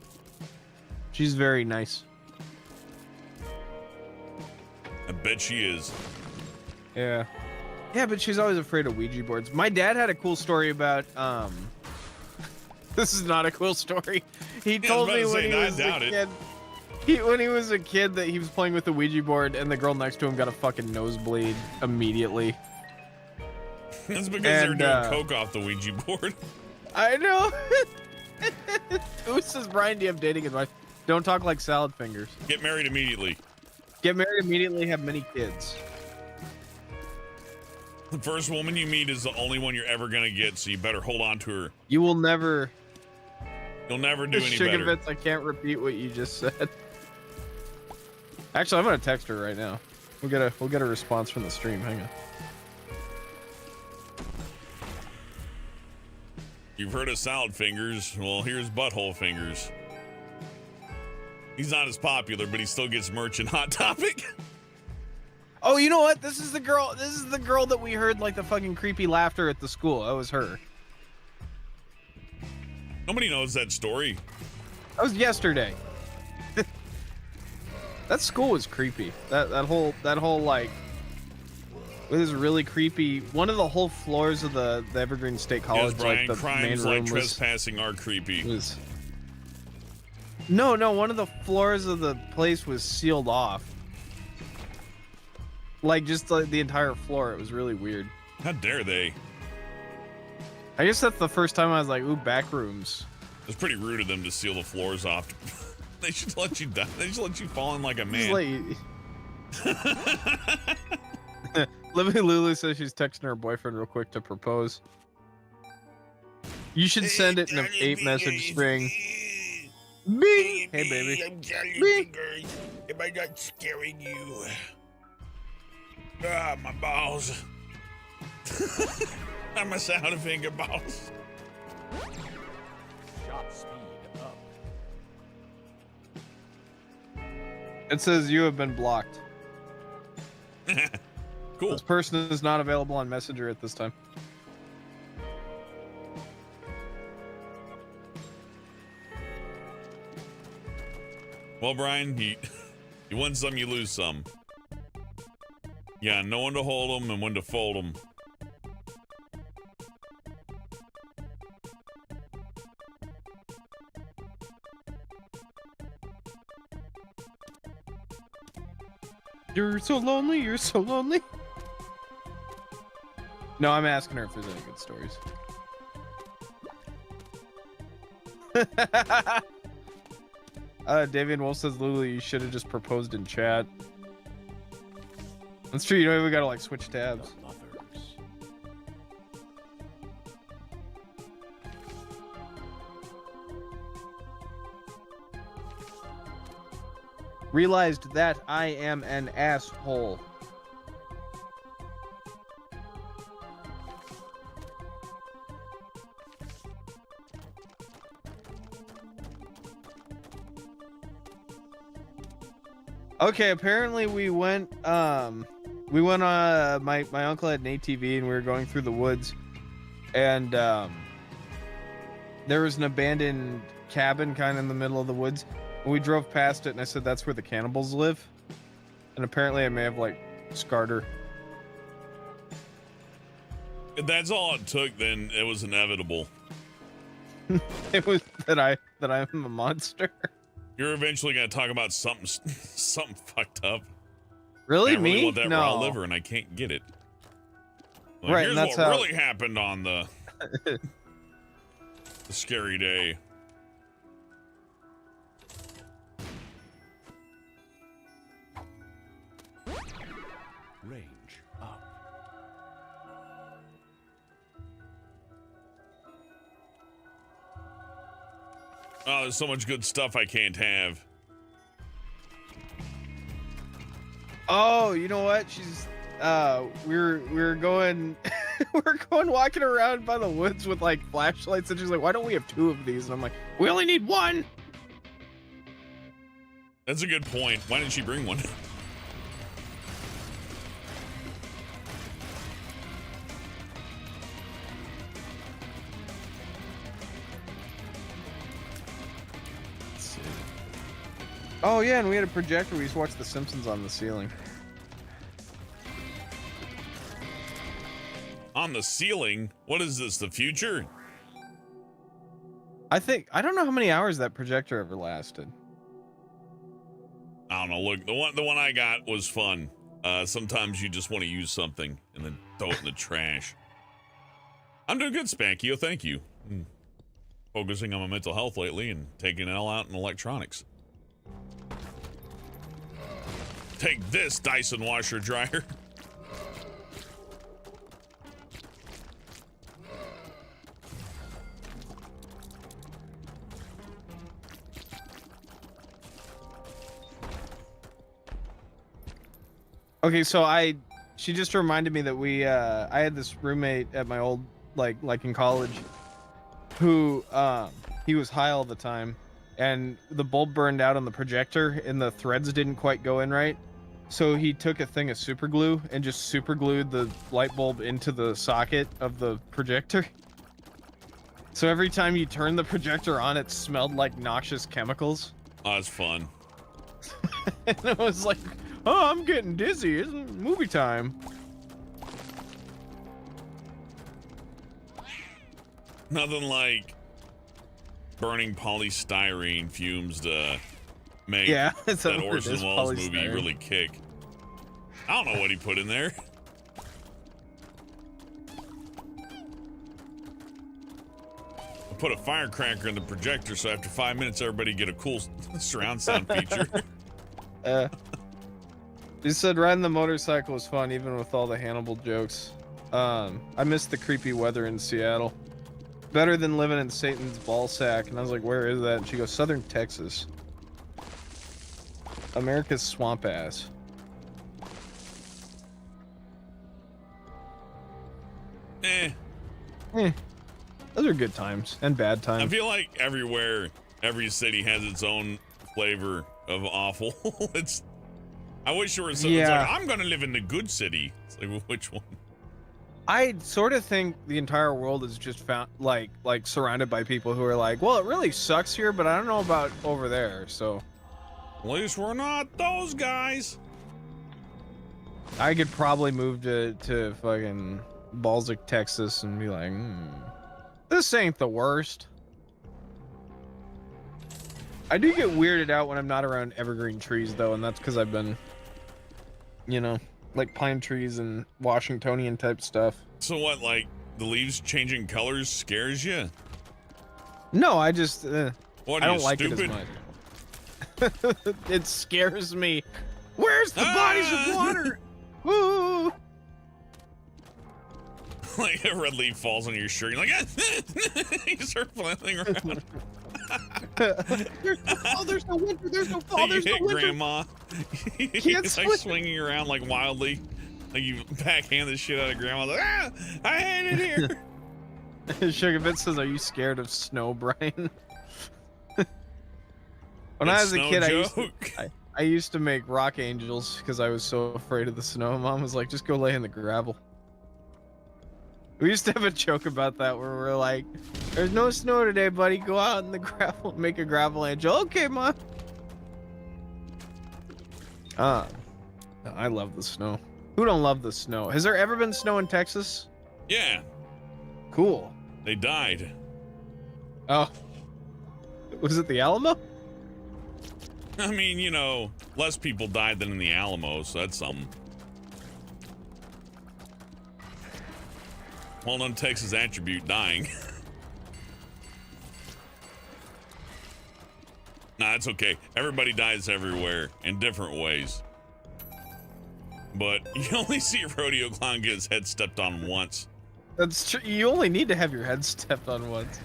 She's very nice. I bet she is. Yeah. Yeah, but she's always afraid of Ouija boards. My dad had a cool story about this is not a cool story. He told me when he was a kid. When he was a kid that he was playing with the Ouija board and the girl next to him got a fucking nosebleed immediately. That's because they were doing coke off the Ouija board. I know. Who says, Brian, do you have dating advice? Don't talk like salad fingers. Get married immediately. Get married immediately, have many kids. The first woman you meet is the only one you're ever gonna get, so you better hold on to her. You will never. You'll never do any Sugar better. bits, I can't repeat what you just said. Actually, I'm gonna text her right now. We'll get a response from the stream. Hang on. You've heard of salad fingers. Well, here's butthole fingers. He's not as popular, but he still gets merch in Hot Topic. Oh, you know what? This is the girl. This is the girl that we heard like the fucking creepy laughter at the school. That was her. Nobody knows that story. That was yesterday. That school was creepy. That whole like. It was really creepy. One of the whole floors of the Evergreen State College, Yes, Brian, like the main crimes room like was. trespassing are creepy. Was no, one of the floors of the place was sealed off. Like just the entire floor. It was really weird. How dare they? I guess that's the first time I was like, ooh, back rooms. It's pretty rude of them to seal the floors off. They should let you die. They should let you fall in like a man. Living Lulu says she's texting her boyfriend real quick to propose. You should send it in an 8-message string. Bing! Hey, baby. I'm telling you, Bing. fingers. Am I not scaring you? Ah, my balls. I'm a sound finger balls. Shot speed up. It says you have been blocked. Cool. This person is not available on Messenger at this time. Well, Brian, you win some, you lose some. Yeah, know when to hold them and when to fold them. You're so lonely, you're so lonely. No, I'm asking her if there's any good stories. Davian Wolf says, Lulu, you should have just proposed in chat. That's true. You don't even gotta like switch tabs. Realized that I am an asshole. Okay, apparently we went my uncle had an ATV and we were going through the woods, and there was an abandoned cabin kind of in the middle of the woods. And we drove past it and I said that's where the cannibals live. And apparently I may have like scarred her. If that's all it took, then it was inevitable. It was that I'm a monster. You're eventually gonna talk about something fucked up. Really, I really me? want that No. raw liver, and I can't get it. Like, Right, here's and that's what how- really happened on the scary day. Range up. Oh, there's so much good stuff I can't have. Oh, you know what? She's we're going we're going walking around by the woods with like flashlights, and she's like, why don't we have 2 of these? And I'm like, we only need 1. That's a good point. Why didn't she bring one? Oh yeah, and we had a projector. We used to watch The Simpsons on the ceiling. On the ceiling? What is this, the future? I don't know how many hours that projector ever lasted. I don't know. Look, the one I got was fun. Sometimes you just want to use something and then throw it in the trash. I'm doing good, Spankio. Thank you. Focusing on my mental health lately and taking it all out in electronics. Take this, Dyson washer dryer. Okay, so she just reminded me that I had this roommate at my old like in college who he was high all the time, and the bulb burned out on the projector and the threads didn't quite go in right. So he took a thing of super glue and just super glued the light bulb into the socket of the projector. So every time you turn the projector on, it smelled like noxious chemicals. Oh, it's fun. And it was like, oh, I'm getting dizzy. It's movie time. Nothing like burning polystyrene fumes to make Yeah, it's that what it Orson is, Welles movie polystyrene. really kick. I don't know what he put in there. I put a firecracker in the projector, so after 5 minutes, everybody get a cool surround sound feature. You said riding the motorcycle was fun, even with all the Hannibal jokes. I missed the creepy weather in Seattle. Better than living in Satan's ballsack. And I was like, where is that? And she goes, Southern Texas. America's swamp ass. Those are good times and bad I times. feel like everywhere, every city has its own flavor of awful. I wish there was something that's Yeah. like, I'm gonna live in the good city. It's like, well, which one? I sort of think the entire world is just found like surrounded by people who are like, well, it really sucks here, but I don't know about over there. So At least we're not those guys. I could probably move to fucking Balzac, Texas, and be like, this ain't the worst. I do get weirded out when I'm not around evergreen trees, though, and that's because I've been, you know, like pine trees and Washingtonian type stuff. So what, like the leaves changing colors scares you? No, I just, What I are don't you, like stupid? it as much. It scares me. Where's the bodies of water? Woo! Like a red leaf falls on your shirt. You're like, you start flailing around. There's no winter. There's no fall. You There's no hit winter. Grandma. It's like swinging around like wildly. Like you backhand the shit out of Grandma. Like, I hate it here. Sugarbit says, "Are you scared of snow, Brian?" When I That's was a no kid, joke. I used to make rock angels because I was so afraid of the snow. Mom was like, "Just go lay in the gravel." We used to have a joke about that where we're like, "There's no snow today, buddy. Go out in the gravel, make a gravel angel." Okay, Mom. I love the snow. Who don't love the snow? Has there ever been snow in Texas? Yeah, Cool. they died. Oh, was it the Alamo? I mean, you know, less people died than in the Alamo, so that's something. Well-known Texas attribute, dying. Nah, it's okay. Everybody dies everywhere in different ways. But you only see a rodeo clown get his head stepped on once. That's true. You only need to have your head stepped on once.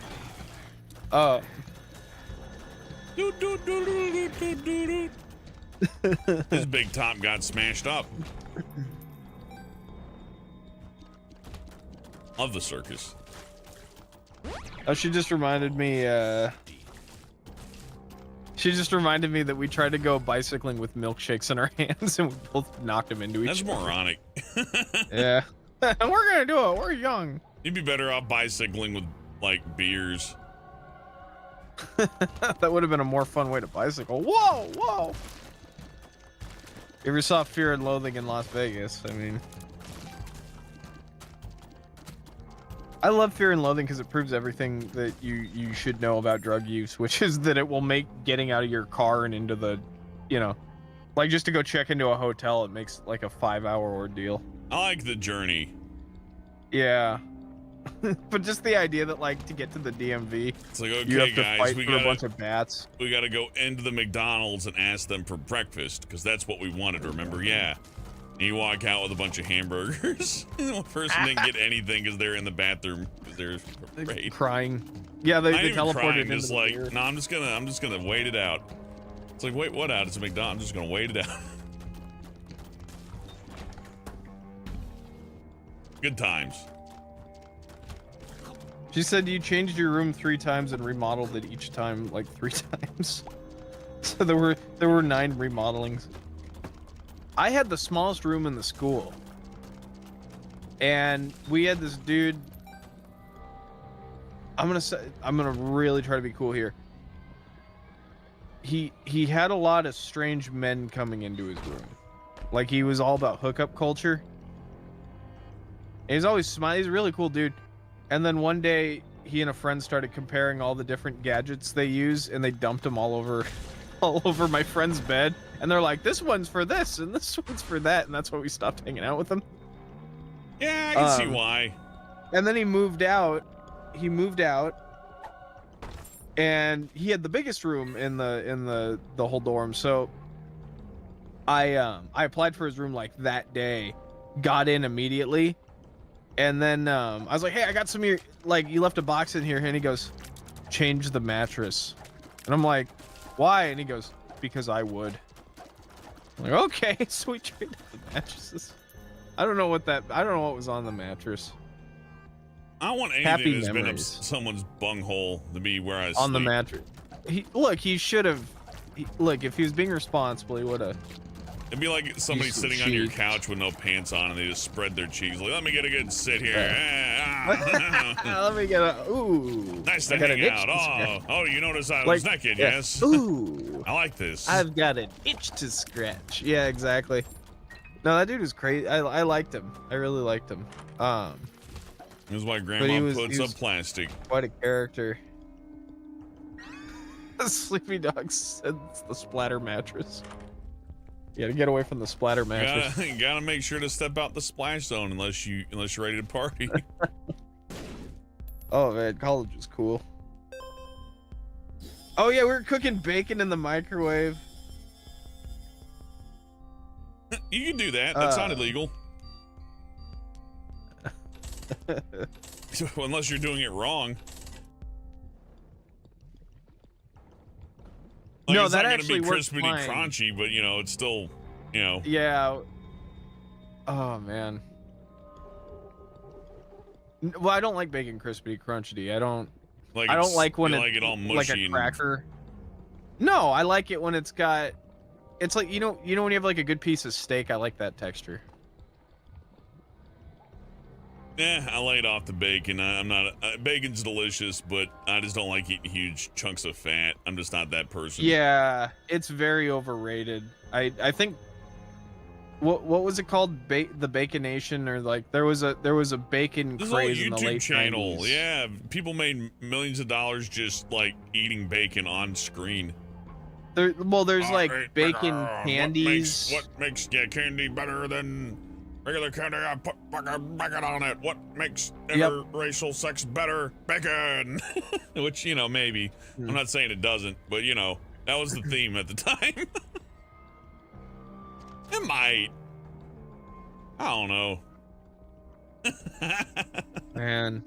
His big top got smashed up. Love the circus. Oh, she just reminded me that we tried to go bicycling with milkshakes in our hands and we both knocked them into each That's other. moronic. Yeah. We're gonna do it. We're young. You'd be better off bicycling with, like, beers. That would have been a more fun way to bicycle. Whoa, whoa. You ever saw Fear and Loathing in Las Vegas? I mean, I love Fear and Loathing because it proves everything that you should know about drug use, which is that it will make getting out of your car and into the, you know, like just to go check into a hotel, it makes like a 5-hour ordeal. I like the journey. Yeah. But just the idea that like to get to the DMV, It's like, you okay, have to guys, fight we through a bunch gotta of bats. go into the McDonald's and ask them for breakfast because that's what we wanted. Remember? Yeah. And you walk out with a bunch of hamburgers. And the person didn't get anything because they're in the bathroom because they're afraid. Crying. Yeah, they Not even teleported crying, into just the like, beer. no, I'm just gonna wait it out. It's like, wait, what out? It's a McDonald's. I'm just gonna wait it out. Good times. She said you changed your room 3 times and remodeled it each time like 3 times. So there were 9 remodelings. I had the smallest room in the school. And we had this dude. I'm gonna really try to be cool here. He had a lot of strange men coming into his room. Like he was all about hookup culture. And he's always smiling. He's a really cool dude. And then one day, he and a friend started comparing all the different gadgets they use, and they dumped them all over my friend's bed. And they're like, "This one's for this, and this one's for that," and that's why we stopped hanging out with him. Yeah, I can see why. And then he moved out. And he had the biggest room in the whole dorm. So I applied for his room like that day, got in immediately. And then I was like, "Hey, I got some of your, like, you left a box in here." And he goes, "Change the mattress." And I'm like, "Why?" And he goes, "Because I would." I'm like, "Okay." So we traded the mattresses. I don't know what was on the mattress. I don't want Happy anything that's been up memories. someone's bunghole to be where I On the sleep. mattress. He should have. Look, if he was being responsible, he would have. It'd be like somebody Some sitting on your cheeks. couch with no pants on and they just spread their cheeks. Like, let me get a good sit here. Let me get a. Ooh. Nice to I got an hang itch out. to scratch. Oh, you notice I was Like, naked, yeah. yes? Ooh. I like this. I've got an itch to scratch. Yeah, exactly. No, that dude was crazy. I liked him. I really liked him. This is why he Grandma was- puts he up was- plastic. Quite a character. Sleepy Dog said it's the splatter mattress. You gotta get away from the splatter mattress. Gotta make sure to step out the splash zone unless you're ready to party. Oh man, college is cool. Oh yeah, we were cooking bacon in the microwave. You can do that. That's not illegal. Unless you're doing it wrong. Like, No, it's that not actually gonna be works crispy fine. crunchy, but you know, it's still, you know. Yeah. Oh man. Well, I don't like bacon crispy crunchy. I don't like when you it's like it all mushy like a cracker. No, I like it when it's got. It's like you know when you have like a good piece of steak. I like that texture. Yeah, I laid off the bacon. I'm not. Bacon's delicious, but I just don't like eating huge chunks of fat. I'm just not that person. Yeah, it's very overrated. I think. What was it called? The Baconation, or like there was a bacon This whole craze in the YouTube late channel. 90s. Yeah, people made millions of dollars just like eating bacon on screen. There's like Hey, bacon candies. What makes candy better than regular candy? I put fucking bacon on it. What makes interracial sex better? Bacon. Which, you know, maybe. I'm not saying it doesn't, but you know, that was the theme at the time. It might. I don't know. Man.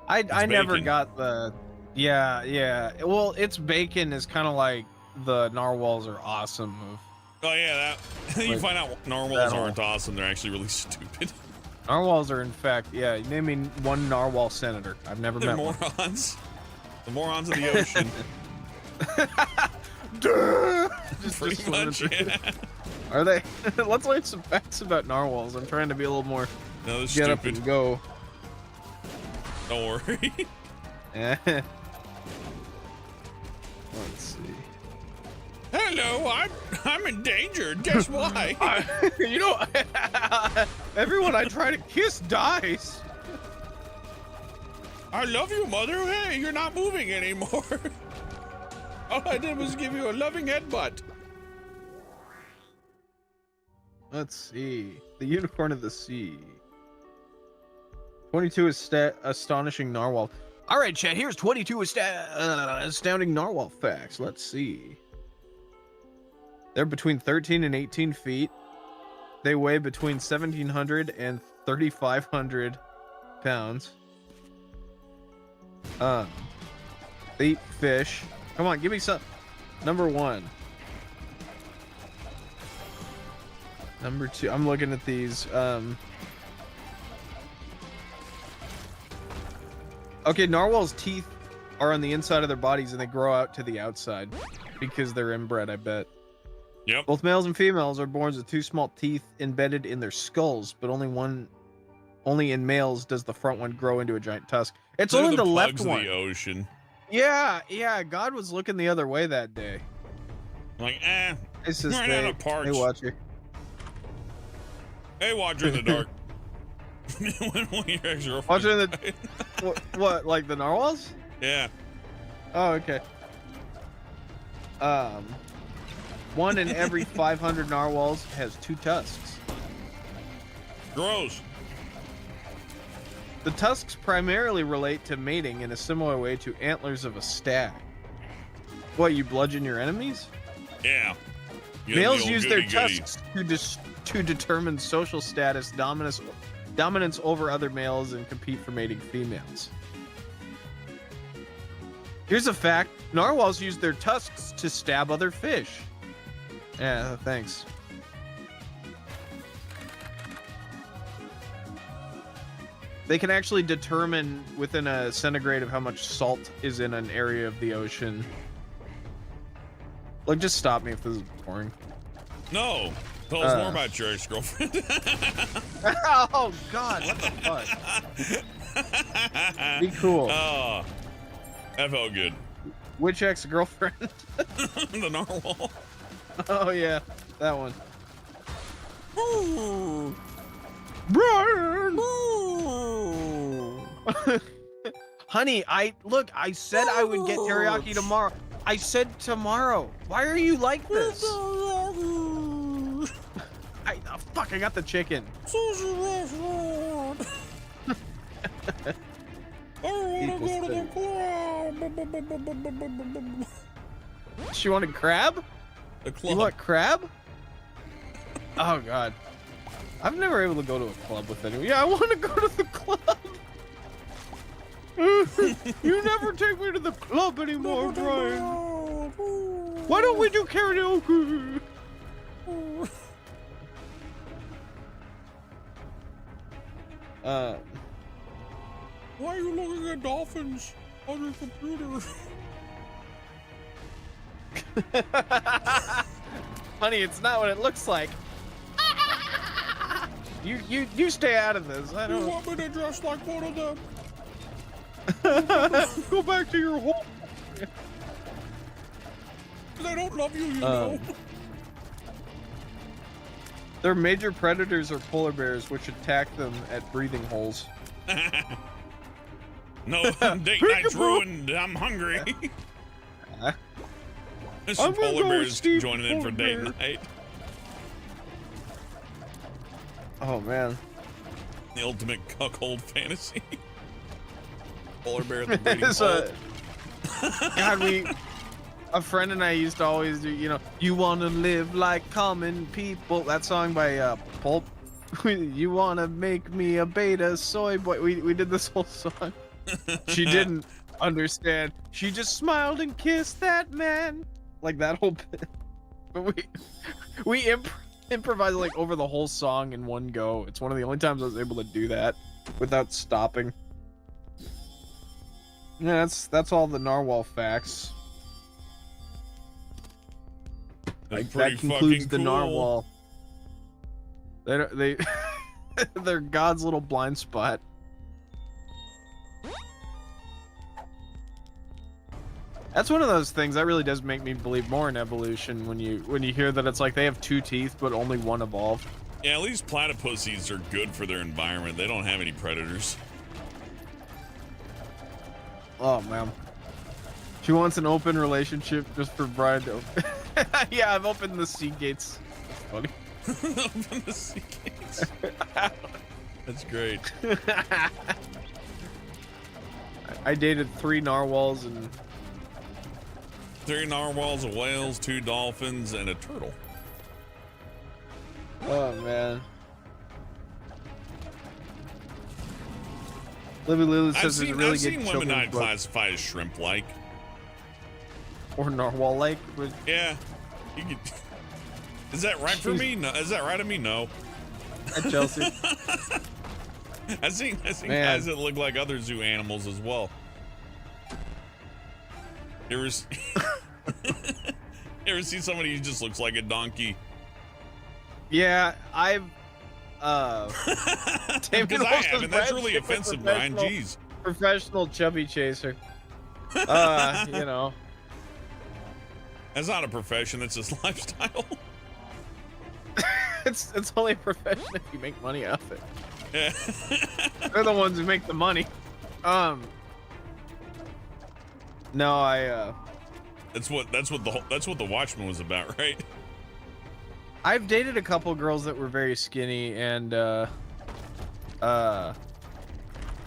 I never bacon. got the. Yeah. Well, it's bacon is kind of like the narwhals are awesome. Oh yeah, that you Like, find out narwhals aren't awesome. They're actually really stupid. Narwhals are, in fact, yeah. Name me one narwhal senator. I've never They're met one. morons. The morons of the ocean. Pretty much, yeah. Are they? Let's learn some facts about narwhals. I'm trying to be a little more No, they're get up stupid. and go. Don't worry. Let's see. Hello, I'm endangered. Guess why? You know, everyone I try to kiss dies. I love you, mother. Hey, you're not moving anymore. All I did was give you a loving headbutt. Let's see. The unicorn of the sea. 22 astonishing narwhal. All right, Chad, here's 22 astounding narwhal facts. Let's see. They're between 13 and 18 feet. They weigh between 1,700 and 3,500 pounds. They eat fish. Come on, give me some. Number 1. Number 2. I'm looking at these. Okay, narwhals' teeth are on the inside of their bodies and they grow out to the outside because they're inbred, I bet. Yep. Both males and females are born with 2 small teeth embedded in their skulls, but only in males does the front one grow into a giant tusk. It's They're only the left pugs of one. the ocean. Yeah, God was looking the other way that day. I'm like, It's just ran out of parts. Hey, Watcher. Hey, Watcher in the dark. When one of your ex-girlfriends Watcher in the died. what, like the narwhals? Yeah. Oh, okay. One in every 500 narwhals has 2 tusks. Gross. The tusks primarily relate to mating in a similar way to antlers of a stag. What, you bludgeon your enemies? Yeah. You know, the Males old use their goody-goody. tusks to determine social status, dominance over other males, and compete for mating females. Here's a fact. Narwhals use their tusks to stab other fish. Yeah, thanks. They can actually determine within a centigrade of how much salt is in an area of the ocean. Like, just stop me if this is boring. No. Tell us more about your ex-girlfriend. Oh, God, what the fuck? Be cool. Oh, that felt good. Which ex-girlfriend? The narwhal. Oh, yeah, that one. Ooh. Brian! Honey, I said I would get teriyaki tomorrow. I said tomorrow. Why are you like this? Fuck, I got the chicken. I want to People go to the club. She wanted crab? The club. You want crab? Oh god. I've never able to go to a club with anyone. Yeah, I want to go to the club. You never take me to the club anymore, Brian. Why don't we do karaoke? Why are you looking at dolphins on your computer? Honey, it's not what it looks like. You stay out of this. I You don't want me to dress like one of them? go back to your home. They don't love you, you know. Their major predators are polar bears, which attack them at breathing holes. No, date night's ruined. I'm hungry. There's some I'm gonna polar go bears Steve joining in for Polar date Bear. night. Oh man. The ultimate cuckold fantasy. Polar bear at the breeding It's hole. God, a friend and I used to always do, you want to live like common people. That song by Pulp. You want to make me a beta soy boy. We did this whole song. She didn't understand. She just smiled and kissed that man. Like that whole bit. But we improvised like over the whole song in one go. It's one of the only times I was able to do that without stopping. Yeah, that's all the Narwhal facts. That's That pretty concludes fucking the cool. Narwhal. They they're God's little blind spot. That's one of those things that really does make me believe more in evolution when you hear that it's like they have 2 teeth but only one evolved. Yeah, at least platypuses are good for their environment. They don't have any predators. Oh man. She wants an open relationship just for Brian to Yeah, I've opened the sea gates. That's funny. Open the sea gates. That's great. I dated 3 narwhals and 3 narwhals, a whales, 2 dolphins, and a turtle. oh man. Libby Lulu says there's a really I've seen good women children's not book. classified as shrimp-like. Or narwhal like. Yeah. You could, is that right for me? No. Is that right of me? No. At Chelsea. I've seen Man. guys that look like other zoo animals as well. You ever, you ever see somebody who just looks like a donkey? Yeah, I've Because I haven't. That's really offensive, Brian. Jeez. Professional chubby chaser. You know. That's not a profession. That's just lifestyle. It's only a profession if you make money off it. Yeah. They're the ones who make the money. No, That's what the Watchmen was about, right? I've dated a couple girls that were very skinny, and I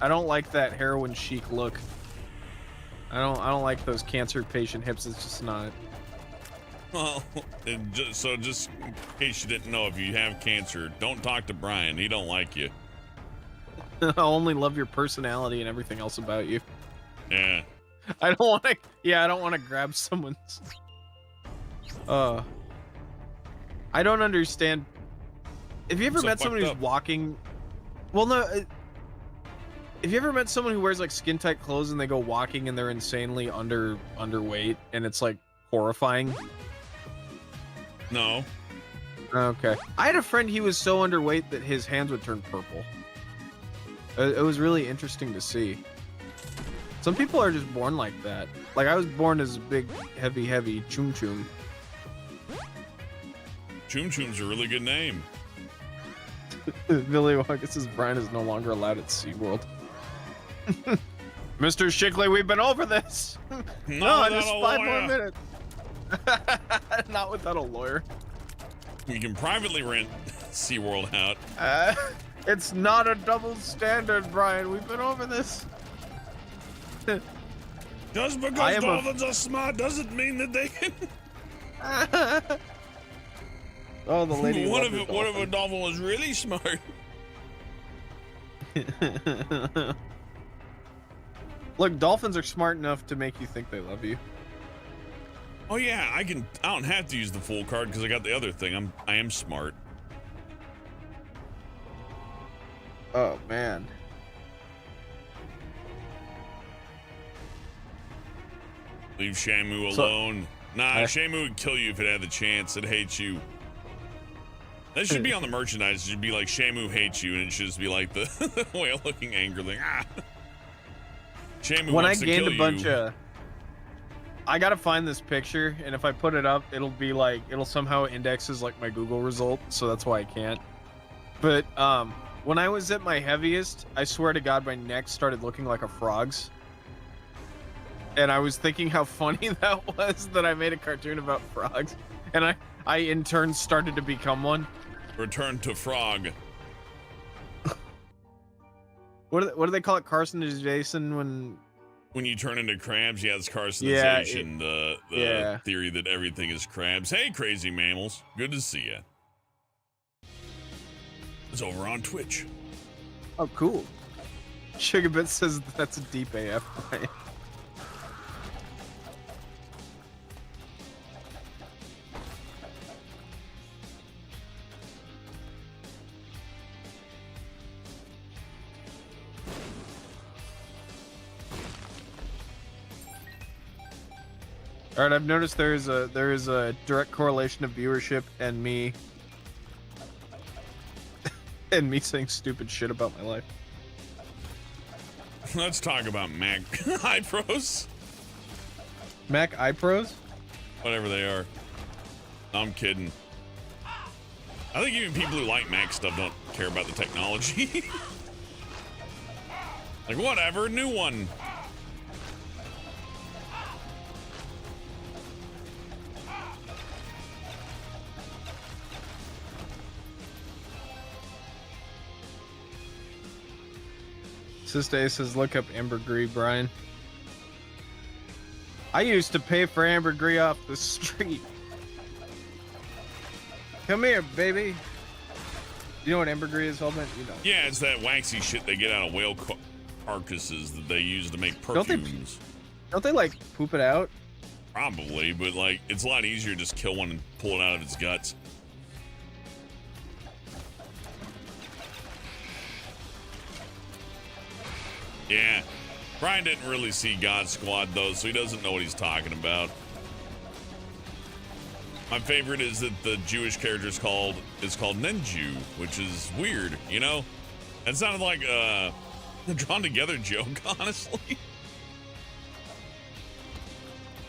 don't like that heroin chic look. I don't like those cancer patient hips. It's just not. Well, just in case you didn't know, if you have cancer, don't talk to Brian. He don't like you. I only love your personality and everything else about you. Yeah. I don't want to. Yeah, I don't want to grab someone's. I don't understand. Have you ever So met someone who's fucked up. walking? Well, no. Have you ever met someone who wears like skin tight clothes and they go walking and they're insanely underweight and it's like horrifying? No. Okay. I had a friend. He was so underweight that his hands would turn purple. It was really interesting to see. Some people are just born like that. Like I was born as a big, heavy choom choom. Choom Choom's a really good name. Billy Wonka says Brian is no longer allowed at SeaWorld. Mr. Shickley, we've been over this. No, without just a 5 more lawyer. minutes. Not without a lawyer. You can privately rent SeaWorld out. It's not a double standard, Brian. We've been over this. Just I because am dolphins are smart doesn't mean that they can. Oh, the lady. What loved if her what if a dolphin. dolphin was really smart? Look, dolphins are smart enough to make you think they love you. Oh yeah, I don't have to use the full card because I got the other thing. I am smart. Oh man. Leave Shamu So- alone. Nah, Shamu would kill you if it had the chance. It hates you. That should be on the merchandise. It should be like Shamu hates you, and it should just be like the, the whale looking angrily. Ah. Shamu When I wants to gained kill a bunch you. of, I gotta find this picture, and if I put it up, it'll be like it'll somehow indexes like my Google result, so that's why I can't. But when I was at my heaviest, I swear to God, my neck started looking like a frog's. And I was thinking how funny that was that I made a cartoon about frogs, and I in turn started to become one. Return to frog. What do they call it? Carcinization When you turn into crabs, yeah, it's Yeah, carcinization. the yeah. theory that everything is crabs. Hey, crazy mammals. Good to see ya. It's over on Twitch. Oh, cool. Sugarbit says that's a deep AF plan. All right, I've noticed there is a direct correlation of viewership and me and me saying stupid shit about my life. Let's talk about Mac High Pros. Mac iPros? Whatever they are. No, I'm kidding. I think even people who like Mac stuff don't care about the technology. Like, whatever, new one. Sister says, look up ambergris, Brian. I used to pay for ambergris off the street. Come here, baby. You know what ambergris is, Helmet? You know. Yeah, it's that waxy shit they get out of whale carcasses that they use to make Don't they- perfumes. Don't they like poop it out? Probably, but like, it's a lot easier to just kill one and pull it out of its guts. Yeah, Brian didn't really see God Squad though, so he doesn't know what he's talking about. My favorite is that the Jewish character is called Nenju, which is weird, you know? That sounded like a drawn together joke, honestly.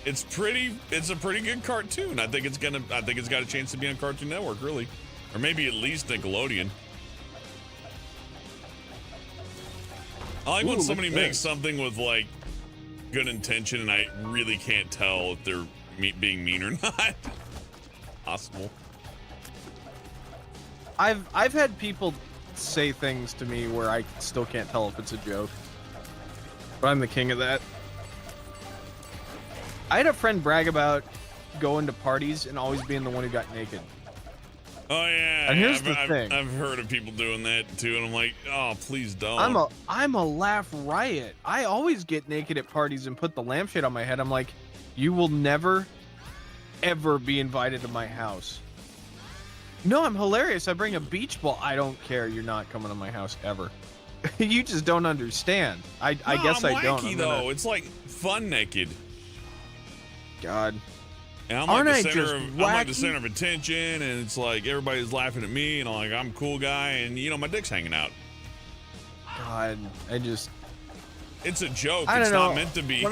It's a pretty good cartoon. I think it's got a chance to be on Cartoon Network, really. Or maybe at least Nickelodeon. I like when Ooh, somebody look at makes something with like good intention and I really can't tell if they're being mean or not. Possible. I've had people say things to me where I still can't tell if it's a joke. But I'm the king of that. I had a friend brag about going to parties and always being the one who got naked. Oh yeah. And here's I've, the I've- thing. I've heard of people doing that too, and I'm like, oh, please don't. I'm a laugh riot. I always get naked at parties and put the lampshade on my head. I'm like, you will never, ever be invited to my house. No, I'm hilarious. I bring a beach ball. I don't care. You're not coming to my house ever. You just don't understand. I guess I'm I don't. wacky, I'm though. gonna- It's like fun naked. God. And I'm Aren't like I the center just of I'm like the wacky? center of attention, and it's like everybody's laughing at me, and I'm like, I'm a cool guy, and you know my dick's hanging out. God. It's a joke. I It's don't know. not meant to be.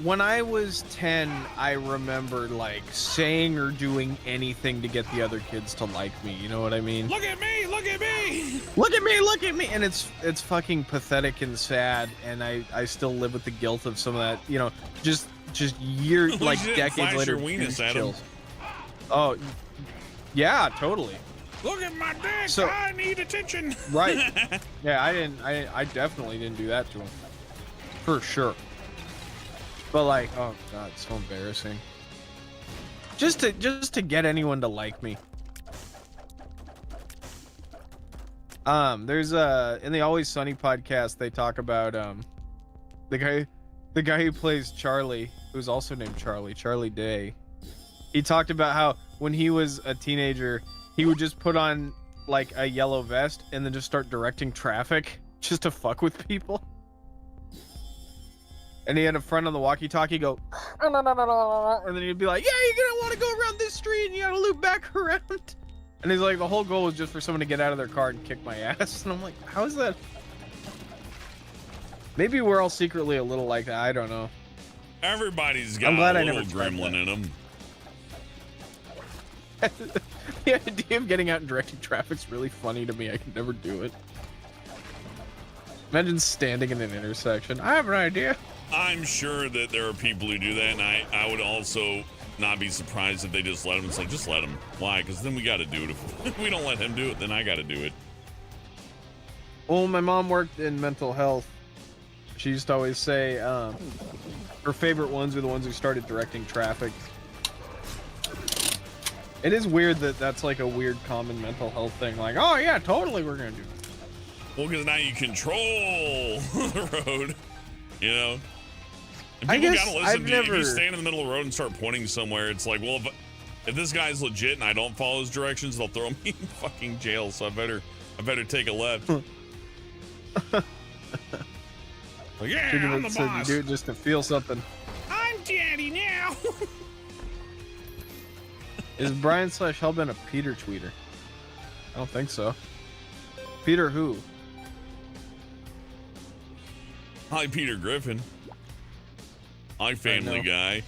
When I was 10, I remember like saying or doing anything to get the other kids to like me. You know what I mean? Look at me! Look at me! Look at me, look at me. And it's fucking pathetic and sad, and I still live with the guilt of some of that, you know, just years At like least you didn't decades flash later. your weenus just at 'em. chills. Oh, yeah, totally. Look at my dick! So- I need attention. Right. Yeah, I definitely didn't do that to him. for sure. But like, oh god, it's so embarrassing. Just to get anyone to like me. There's in the Always Sunny podcast they talk about the guy who plays Charlie, who's also named Charlie Day. He talked about how when he was a teenager, he would just put on like a yellow vest and then just start directing traffic just to fuck with people. And he had a friend on the walkie-talkie go, and then he'd be like, yeah, you're gonna want to go around this street and you gotta loop back around. And he's like, the whole goal was just for someone to get out of their car and kick my ass. And I'm like, how is that? Maybe we're all secretly a little like that. I don't know. Everybody's got a little gremlin in them. The idea of getting out and directing traffic's really funny to me. I could never do it. Imagine standing in an intersection. I have an idea. I'm sure that there are people who do that, and I would also not be surprised if they just let him. It's like, just let him. Why? Because then we got to do it. If we don't let him do it, then I got to do it. Well, my mom worked in mental health. She used to always say her favorite ones were the ones who started directing traffic. It is weird that that's like a weird common mental health thing. Like, oh yeah, totally, we're gonna do it. Well, because now you control the road, you know? And I people guess gotta listen I've to you. If never... you stand in the middle of the road and start pointing somewhere, it's like, well, if this guy's legit and I don't follow his directions, they'll throw me in fucking jail, so I better take a left. Like, yeah, I'm the boss. You do it just to feel something. I'm daddy now. Is Brian / Hellbent a Peter tweeter? I don't think so. Peter who? Hi, Peter Griffin. Hi, Family Guy.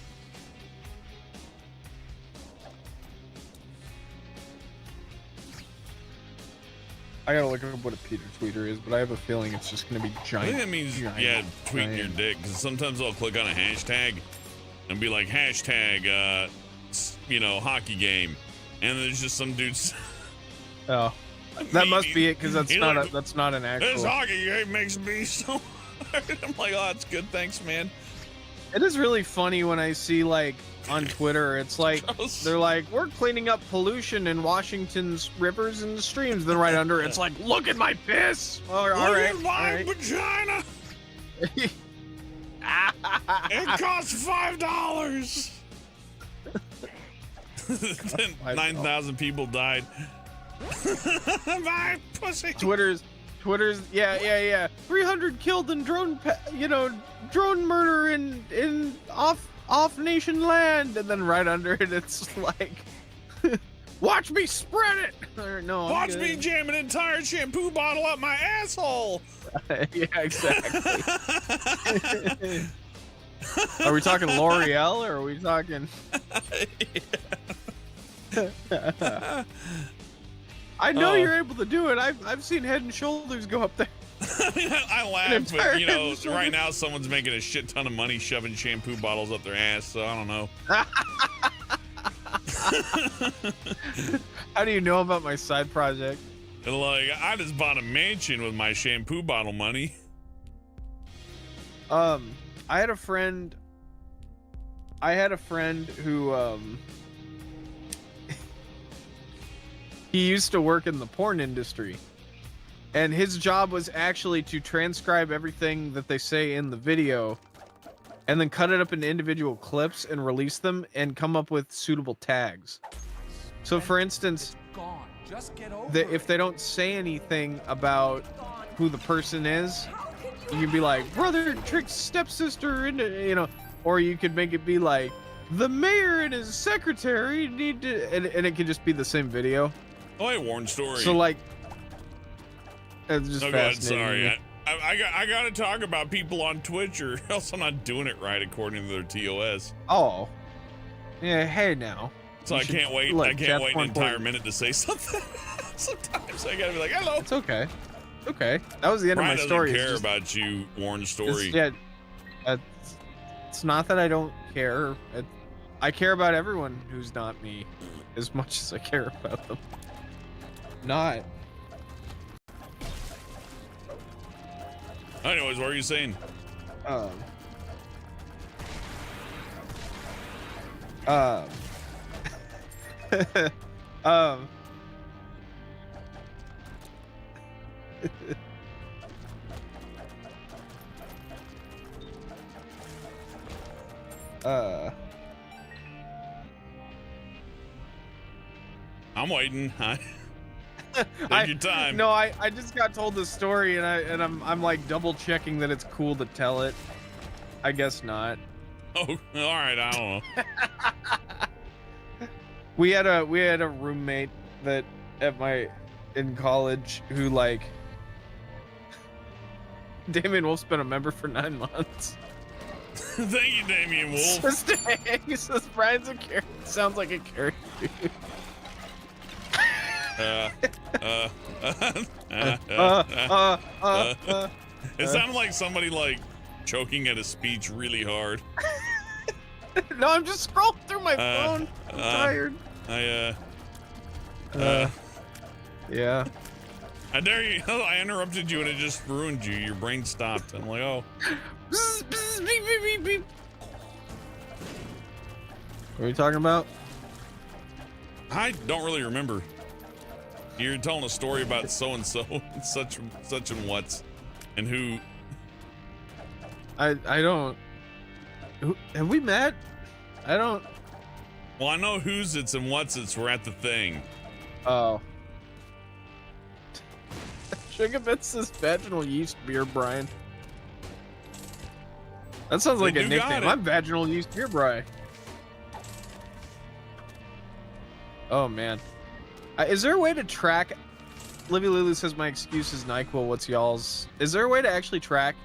I gotta look up what a Peter tweeter is, but I have a feeling it's just gonna be giant. I think that means, yeah, tweeting your dick, because sometimes I'll click on a hashtag and be like, hashtag, you know, hockey game, and there's just some dudes. Oh, that must be it, because that's not like, that's not an actual. This hockey game makes me so hard. I'm like, oh, that's good, thanks, man. It is really funny when I see, like, on Twitter, it's like, they're like, we're cleaning up pollution in Washington's rivers and streams. Then right under it's like, look at my piss. All right, look at my vagina. It costs $5. 9,000 people died. My pussy. Twitter's, yeah. 300 killed in drone murder in off nation land, and then right under it, it's like, watch me spread it. Or, no, watch me jam an entire shampoo bottle up my asshole. Yeah, exactly. Are we talking L'Oreal or are we talking? I know you're able to do it. I've seen Head and Shoulders go up there. I mean, I laugh, but you know, right now someone's making a shit ton of money shoving shampoo bottles up their ass, so I don't know. How do you know about my side project? And like, I just bought a mansion with my shampoo bottle money. I had a friend who he used to work in the porn industry, and his job was actually to transcribe everything that they say in the video and then cut it up into individual clips and release them and come up with suitable tags. So for instance, if they don't say anything about who the person is, you can be like, brother tricks stepsister into, you know, or you could make it be like, the mayor and his secretary need to, and it can just be the same video. Oh, hey, Warren story. So like, it's just fascinating. Sorry, I gotta talk about people on Twitch, or else I'm not doing it right according to their TOS. Oh, yeah. Hey, now. So I can't wait. I can't wait an entire minute to say something. Sometimes I gotta be like, hello. It's okay. Okay, that was the end Brian of my story. Doesn't care about you, Warren story. Yeah, it's not that I don't care. I care about everyone who's not me as much as I care about them. Not. Anyways, what were you saying? Um. Um. um. I'm waiting. Take your time. No, I just got told this story and I'm like double checking that it's cool to tell it. I guess not. Oh, all right. I don't know. We had a roommate that in college who like Damien Wolf's been a member for 9 months. Thank you, Damien Wolf. He says Brian's a character. Sounds like a character. It sounded like somebody like choking at a speech really hard. No, I'm just scrolling through my phone. I'm tired. Yeah. I dare you. I interrupted you and it just ruined you. Your brain stopped. I'm like, oh. Beep, beep, beep. What are you talking about? I don't really remember. You're telling a story about so and so, such and what's, and who. I don't. Have we met? I don't. Well, I know whose it's and what's it's. We're at the thing. Oh. Sugarbits says vaginal yeast beer, Brian. That sounds like a nickname. I'm vaginal yeast beer, Brian. Oh man. Is there a way to track? Livy Lulu says my excuse is NyQuil. What's y'all's? Is there a way to actually track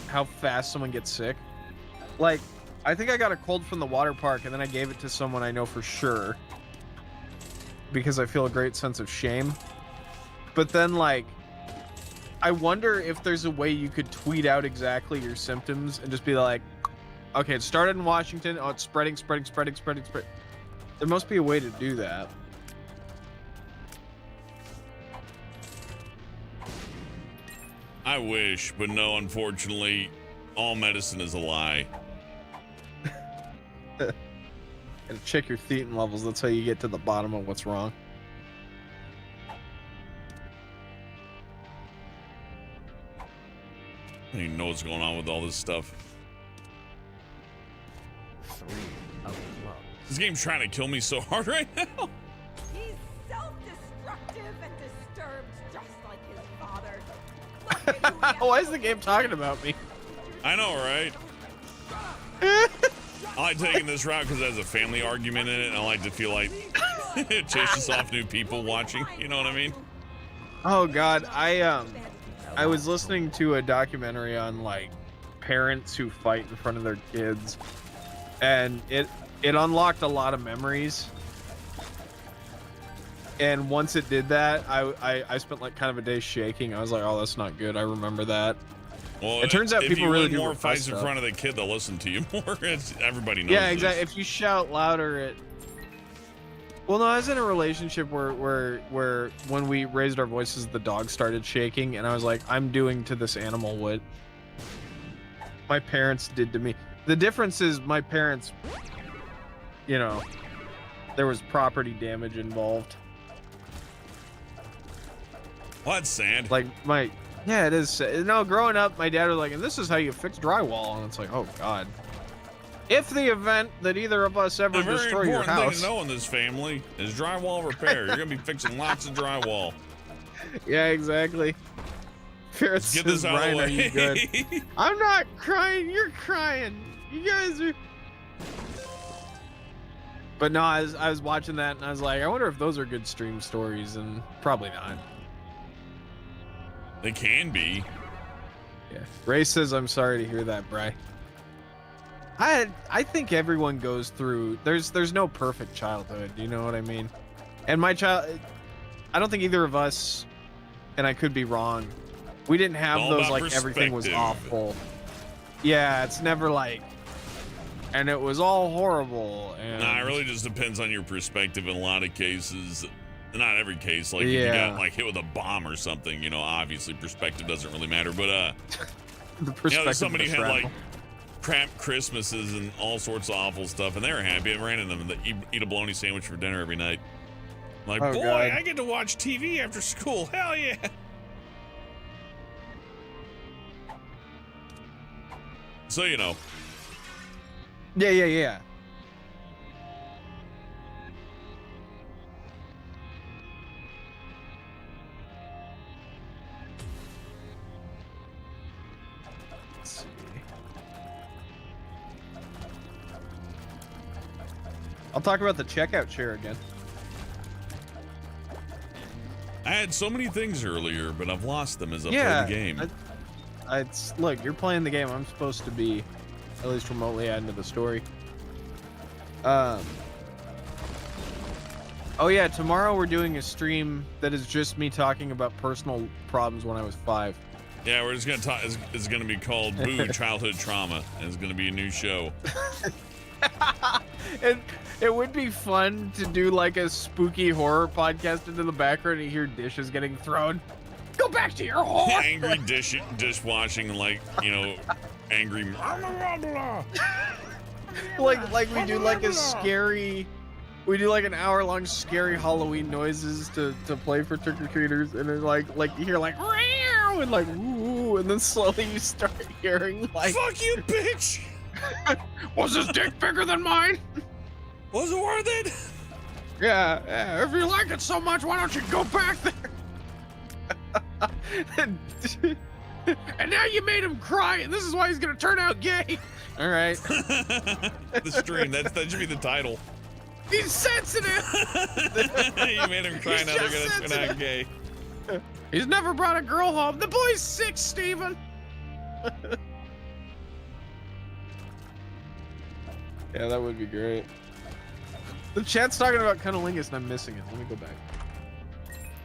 how fast someone gets sick? Like, I think I got a cold from the water park and then I gave it to someone I know for sure because I feel a great sense of shame. But then, like, I wonder if there's a way you could tweet out exactly your symptoms and just be like, okay, it started in Washington. Oh, it's spreading. There must be a way to do that. I wish, but no, unfortunately, all medicine is a lie. And check your thetan levels. That's how you get to the bottom of what's wrong. I don't even know what's going on with all this stuff. 3 of clubs. This game's trying to kill me so hard right now. He's self-destructive and disturbed just like his father. Look at who he Why is the game talking about me? I know, right? I like taking this route because it has a family argument in it, and I like to feel like it chases off new people watching. You know what I mean? Oh God, I was listening to a documentary on like parents who fight in front of their kids, and it unlocked a lot of memories. And once it did that, I spent like kind of a day shaking. I was like, oh, that's not good. I remember that. Well, it turns out if people you really win do more repress fights in stuff. front of the kid, they'll listen to you more. Everybody knows. Yeah, exactly. This. If you shout louder, it. Well, no, I was in a relationship where when we raised our voices, the dog started shaking, and I was like, I'm doing to this animal what my parents did to me. The difference is my parents, you know, there was property damage involved. Well, that's sad. Like yeah, it is. No, growing up, my dad was like, and this is how you fix drywall, and it's like, oh God. If the event that either of us ever A very destroy your important thing house. to know in this family is drywall repair. You're gonna be fixing lots of drywall. Yeah, exactly. Ferris Get says, this out of the Brian, are you good? way. I'm not crying. You're crying. You guys are. But no, I was watching that and I was like, I wonder if those are good stream stories, and probably not. They can be. Yeah. Ray says, I'm sorry to hear that, Bri. I think everyone goes through. There's no perfect childhood. You know what I mean? And my child, I don't think either of us, and I could be wrong, we didn't have All those about like everything was perspective. awful. Yeah, it's never like, and it was all horrible. And Nah, it really just depends on your perspective in a lot of cases. Not every case. Like if you Yeah. got like hit with a bomb or something, you know, obviously perspective doesn't really matter. But the you know, perspective. somebody of had the like shrapnel. crap Christmases and all sorts of awful stuff, and they were happy. I ran into them and eat a bologna sandwich for dinner every night. Like, Oh, boy, God. I get to watch TV after school. Hell yeah. So, you know. Yeah. Let's see. I'll talk about the checkout chair again. I had so many things earlier, but I've lost them as I Yeah, played the game. Look, you're playing the game. I'm supposed to be at least remotely adding to the story. Oh yeah, tomorrow we're doing a stream that is just me talking about personal problems when I was 5. Yeah, we're just gonna talk. It's gonna be called Boo Childhood Trauma, and it's gonna be a new show. It would be fun to do like a spooky horror podcast into the background and you hear dishes getting thrown. Go back to your hole. Angry dishwashing, like, you know, angry. like we do like a scary. We do like an hour-long scary Halloween noises to play for trick-or-treaters, and it's like you hear like "Meow," and like ooh, and then slowly you start hearing like Fuck you, bitch! was his dick bigger than mine? Was it worth it? Yeah, if you like it so much, why don't you go back there? And now you made him cry, and this is why he's gonna turn out gay. All right. The stream. That should be the title. He's sensitive. You made him cry. He's Now they're just gonna turn out gay. He's never brought a girl home. The boy's 6, Steven. Yeah, that would be great. The chat's talking about cunnilingus, and I'm missing it. Let me go back.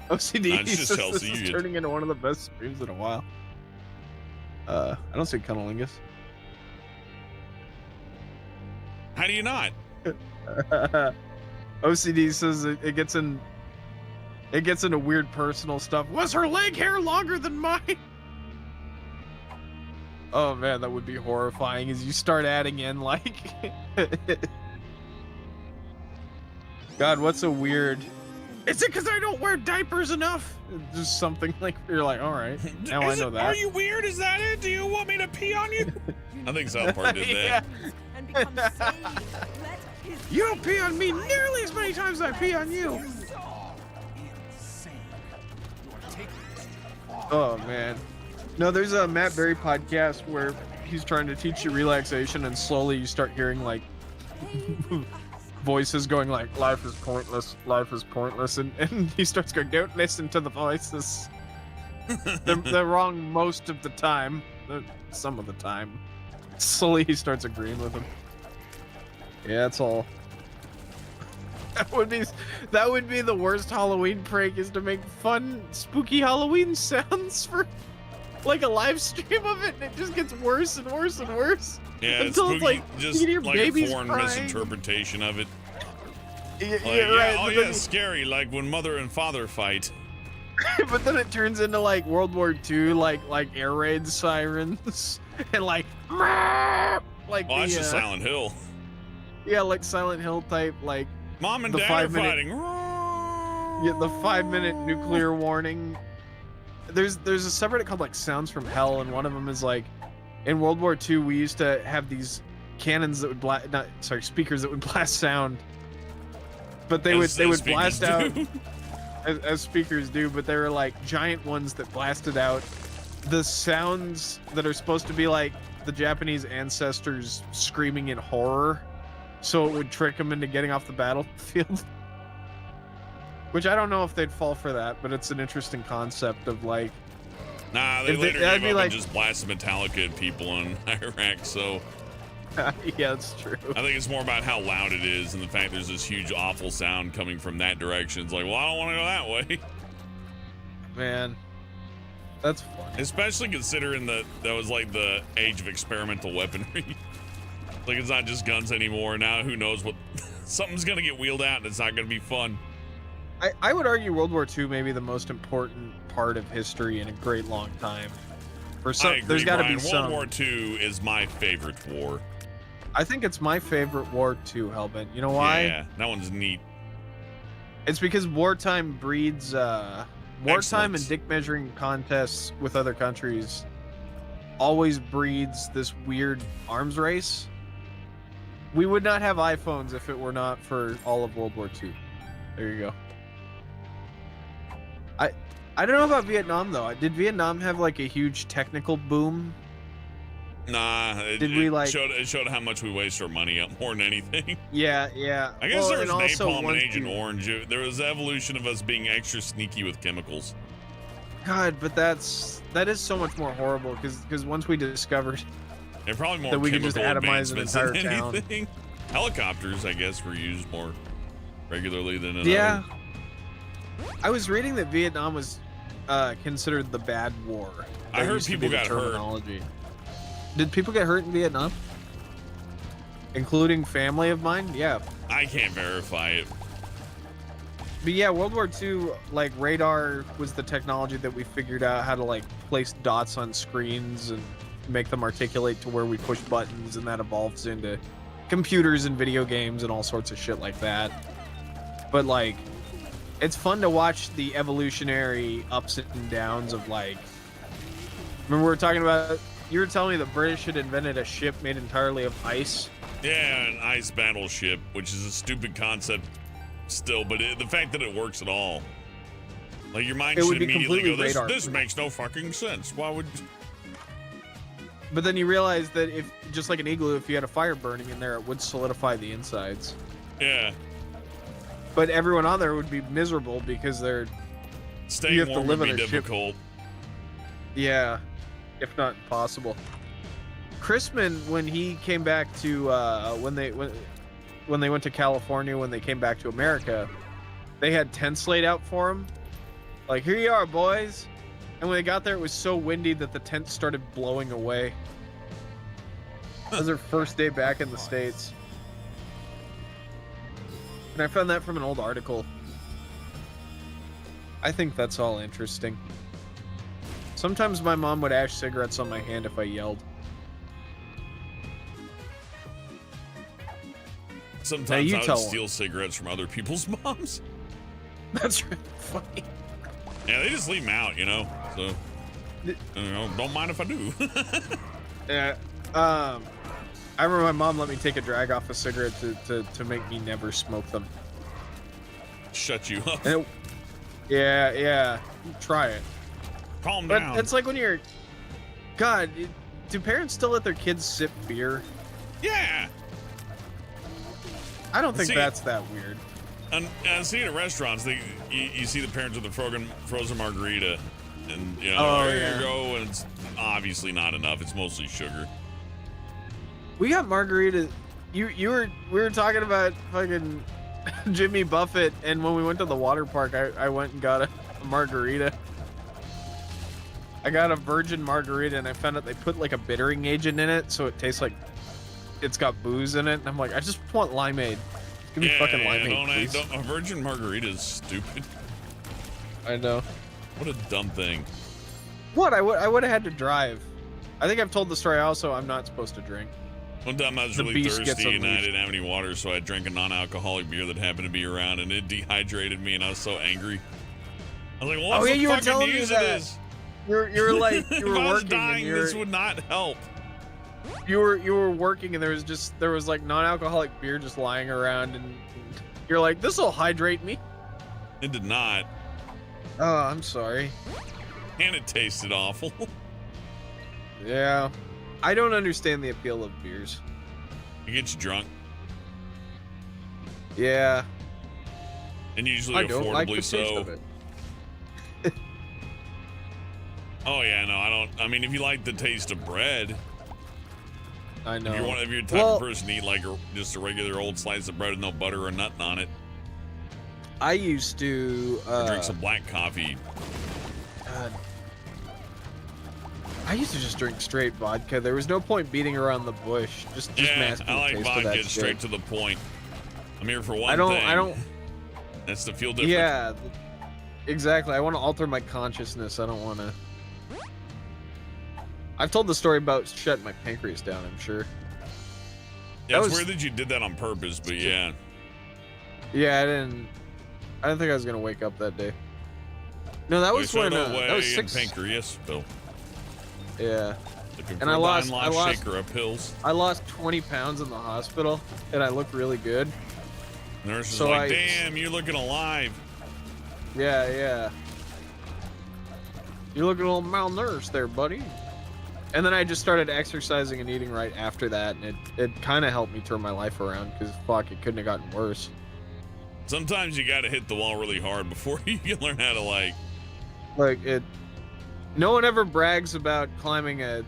OCD Nah, it's just says Chelsea, this is you get- turning into one of the best streams in a while. I don't see cunnilingus. How do you not? OCD says it gets into weird personal stuff. Was her leg hair longer than mine? Oh man, that would be horrifying as you start adding in like God, what's a weird Is it because I don't wear diapers enough? Just something like you're like, all right, now I know that. Are you weird? Is that it? Do you want me to pee on you? I think South Park did that. And become saved. Let his You don't pee on me nearly as many times as I pee on you. Oh man. No, there's a Matt Berry podcast where he's trying to teach you relaxation, and slowly you start hearing like voices going like, life is pointless, and he starts going, don't listen to the voices. They're wrong most of the time. Some of the time. Slowly he starts agreeing with him. Yeah, that's all. That would be the worst Halloween prank, is to make fun spooky Halloween sounds for like a live stream of it, and it just gets worse and worse and worse. Yeah, Until spooky, it's like, just you hear like a babies foreign crying. misinterpretation of it. Yeah, Like, yeah, right. oh But yeah, then, it's scary, like when mother and father fight. but then it turns into like World War II, like air raid sirens, and like Well, that's just Silent Hill. yeah, like Silent Hill type, like Mom and the Dad are 5-minute fighting. yeah, the 5-minute nuclear warning. There's a subreddit called like Sounds from Hell, and one of them is like, in World War II we used to have these cannons that would speakers that would blast sound, but they would blast out as speakers do, but they were like giant ones that blasted out the sounds that are supposed to be like the Japanese ancestors screaming in horror, so it would trick them into getting off the battlefield. Which I don't know if they'd fall for that, but it's an interesting concept of like. Nah, they If later that'd gave be up like- and just blasted Metallica at people in Iraq, so Yeah, it's true. I think it's more about how loud it is and the fact there's this huge awful sound coming from that direction. It's like, well, I don't want to go that way. Man, that's funny. Especially considering that was like the age of experimental weaponry. Like, it's not just guns anymore. Now who knows what something's gonna get wheeled out and it's not gonna be fun. I would argue World War II may be the most important part of history in a great long time. For some, I agree, there's got to be Brian. some. World War II is my favorite war. I think it's my favorite war too, Hellbent. You know why? Yeah, that one's neat. It's because wartime breeds wartime Excellence. and dick measuring contests with other countries always breeds this weird arms race. We would not have iPhones if it were not for all of World War II. There you go. I don't know about Vietnam though. Did Vietnam have like a huge technical boom? Nah, it showed how much we waste our money up more than anything. Yeah. I guess there was and also napalm and once Agent you- Orange. There was evolution of us being extra sneaky with chemicals. God, but that is so much more horrible because once we discovered And probably more that we could just chemical atomize an advancements than entire town. anything. Helicopters, I guess, were used more regularly than in Yeah. other- I was reading that Vietnam was considered the bad war. I That heard used to people be the got hurt. terminology. Did people get hurt in Vietnam? Including family of mine? Yeah. I can't verify it. But yeah, World War II, like radar was the technology that we figured out how to like place dots on screens and make them articulate to where we push buttons, and that evolves into computers and video games and all sorts of shit like that. But like, it's fun to watch the evolutionary ups and downs of like. Remember we were talking about? You were telling me the British had invented a ship made entirely of ice. Yeah, an ice battleship, which is a stupid concept still, but the fact that it works at all. Like, your mind It should would be immediately go, completely this radar-proof. makes no fucking sense. Why would... But then you realize that if, just like an igloo, if you had a fire burning in there, it would solidify the insides. Yeah. But everyone on there would be miserable because they're, Staying You have to warm live would on be a ship. difficult. yeah, if not impossible. Chrisman, when he came back to, when they went to California, when they came back to America, they had tents laid out for him. Like, here you are, boys. And when they got there, it was so windy that the tent started blowing away. That was their first day back in the States. And I found that from an old article. I think that's all interesting. Sometimes my mom would ash cigarettes on my hand if I yelled. Sometimes you I would tell steal cigarettes from other people's moms. That's really funny. Yeah, they just leave them out, you know? So, don't mind if I do. Yeah. I remember my mom let me take a drag off a cigarette to make me never smoke them. Shut you up. And yeah. Try it. Calm But down. it's like when you're... God, do parents still let their kids sip beer? Yeah. I don't think See- that's that weird. And see it at restaurants, you see the parents with the frozen margarita, and you know, Oh, there yeah. you go, and it's obviously not enough. It's mostly sugar. We got margarita. We were talking about fucking Jimmy Buffett, and when we went to the water park, I went and got a margarita. I got a virgin margarita, and I found out they put like a bittering agent in it, so it tastes like it's got booze in it. And I'm like, I just want limeade. Give me fucking limeade, please. A virgin margarita is stupid. I know. What a dumb thing. What? I would have had to drive. I think I've told the story also. I'm not supposed to drink. One time I was The really beast gets thirsty and I unleashed. didn't have any water, so I drank a non-alcoholic beer that happened to be around, and it dehydrated me, and I was so angry. I was like, well, Oh, what's yeah, the you were fucking telling me use of that. this? You were like If you were I was working dying, and this would not help. you were working and there was like non-alcoholic beer just lying around, and you're like, this will hydrate me. It did not, Oh, I'm sorry. and it tasted awful. Yeah, I don't understand the appeal of beers. It gets you drunk, Yeah, and usually I don't like the affordably taste so. of it. Oh yeah, no, I don't. I mean, if you like the taste of bread, I know. if you're the type Well- of person to eat like just a regular old slice of bread with no butter or nothing on it, I used to or drink some black coffee. God. I used to just drink straight vodka. There was no point beating around the bush. Just Yeah, masking I the like taste of vodka. that It's straight shit. to the point. I'm here for one I don't. thing. That's to feel different. Yeah, exactly. I want to alter my consciousness. I don't want to. I've told the story about shutting my pancreas down, I'm sure. Yeah, That it's was- weird that you did that on purpose, but yeah. Yeah, I didn't think I was gonna wake up that day. No, that was when that was 6. Pancreas, Bill. Yeah. Looking And for I a lost- Dime I Life lost- shaker of pills. I lost 20 pounds in the hospital, and I looked really good. Nurse is So like, I- damn, you're looking alive. Yeah. You're looking a little malnourished there, buddy. And then I just started exercising and eating right after that, and it kind of helped me turn my life around, because fuck, it couldn't have gotten worse. Sometimes you gotta hit the wall really hard before you can learn how to like. No one ever brags about climbing a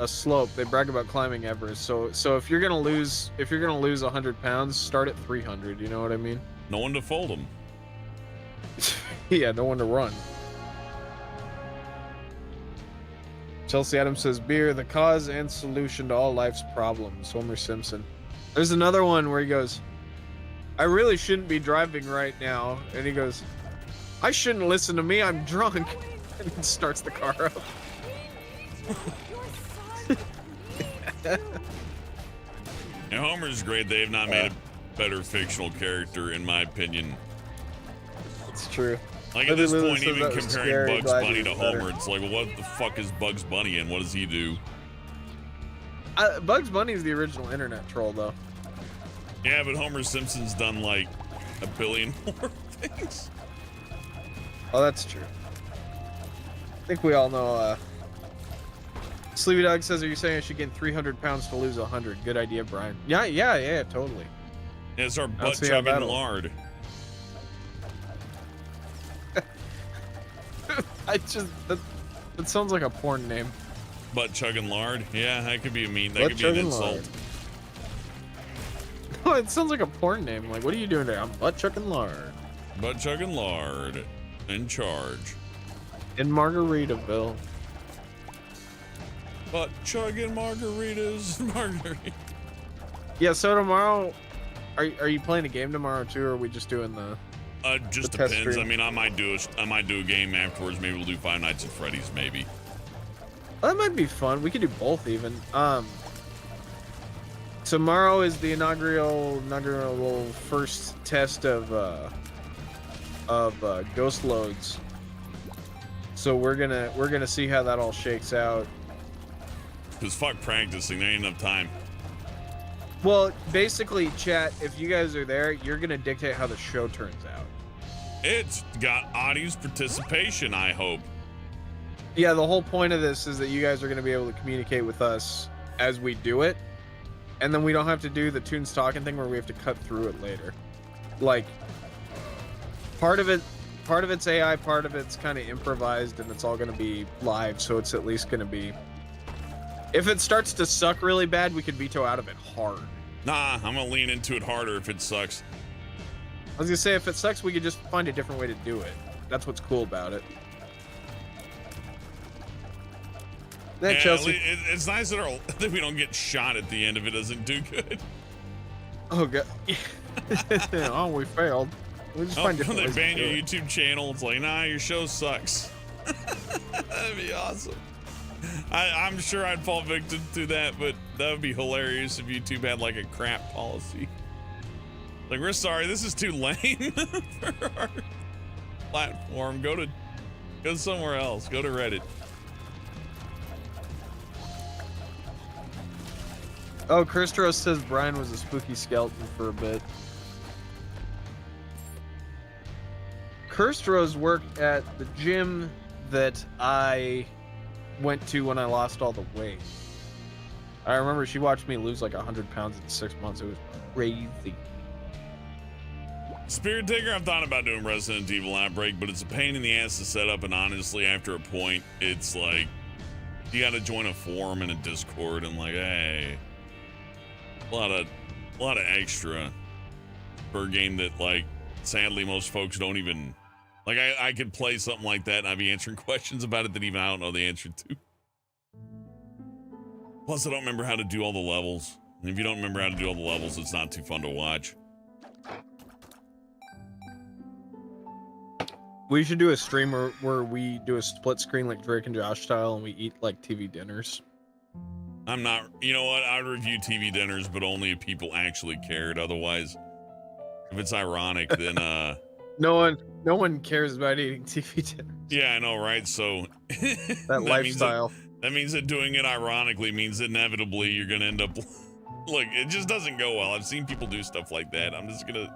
slope. They brag about climbing Everest. So if you're gonna lose 100 pounds, start at 300. You know what I mean? No one to fold them. Yeah, no one to run. Chelsea Adams says, beer, the cause and solution to all life's problems. Homer Simpson. There's another one where he goes, I really shouldn't be driving right now. And he goes, I shouldn't listen to me, I'm drunk. And he starts the car up. Your son. And Homer's great. They have not made a better fictional character, in my opinion. It's true. Like at this Lily point, says even that was comparing scary, Bugs glad Bunny he to was better. Homer, it's like, well, what the fuck is Bugs Bunny and what does he do? Bugs Bunny's the original internet troll, though. Yeah, but Homer Simpson's done like a billion more things. Oh, that's true. I think we all know, Sleepy Dog says, are you saying I should gain 300 pounds to lose 100? Good idea, Brian. Yeah, totally. It's our butt see how chugging that'll- lard. That sounds like a porn name. Butt chugging lard. Yeah, that could be a mean. That Butt could be an chugging insult. lard. Oh, it sounds like a porn name. Like, what are you doing there? I'm butt chucking lard. Butt chugging lard. In charge. In Margaritaville. Butt chugging margaritas. Margarita. Yeah, so tomorrow, are you playing a game tomorrow too, or are we just doing the... Just The test depends. stream. I mean, I might do a game afterwards. Maybe we'll do Five Nights at Freddy's. Maybe. That might be fun. We could do both even. Tomorrow is the inaugural first test of ghost loads. So we're gonna see how that all shakes out. Cause fuck practicing. There ain't enough time. Well, basically, chat, if you guys are there, you're gonna dictate how the show turns out. It's got audience participation. I hope. Yeah, the whole point of this is that you guys are gonna be able to communicate with us as we do it, and then we don't have to do the tunes talking thing where we have to cut through it later. Like, part of it's AI, part of it's kind of improvised, and it's all gonna be live, so it's at least gonna be. If it starts to suck really bad, we could veto out of it hard. Nah, I'm gonna lean into it harder if it sucks. I was gonna say, if it sucks, we could just find a different way to do it. That's what's cool about it. That Yeah, Chelsea. it's nice that we don't get shot at the end if it doesn't do good. Oh god. Oh, we failed. We just find different They ways to ban do your it. YouTube channel. It's like, nah, your show sucks. That'd be awesome. I'm sure I'd fall victim to that, but that would be hilarious if YouTube had like a crap policy. Like, we're sorry, this is too lame for our platform. Go somewhere else. Go to Reddit. Oh, Christros says Brian was a spooky skeleton for a bit. Kirstros worked at the gym that I went to when I lost all the weight. I remember she watched me lose like 100 pounds in 6 months. It was crazy. Spirit Taker, I've thought about doing Resident Evil Outbreak, but it's a pain in the ass to set up, and honestly, after a point, it's like, you gotta join a forum and a Discord, and like, hey, a lot of extra for a game that, like, sadly, most folks don't even, like, I could play something like that, and I'd be answering questions about it that even I don't know the answer to. Plus, I don't remember how to do all the levels, and if you don't remember how to do all the levels, it's not too fun to watch. We should do a stream where we do a split screen like Drake and Josh style, and we eat like TV dinners. I'm not, you know what? I'd review TV dinners, but only if people actually cared. Otherwise, if it's ironic, then, No one cares about eating TV dinners. yeah, I know, right? So That lifestyle. That means that doing it ironically means inevitably you're going to end up, look, it just doesn't go well. I've seen people do stuff like that. I'm just going to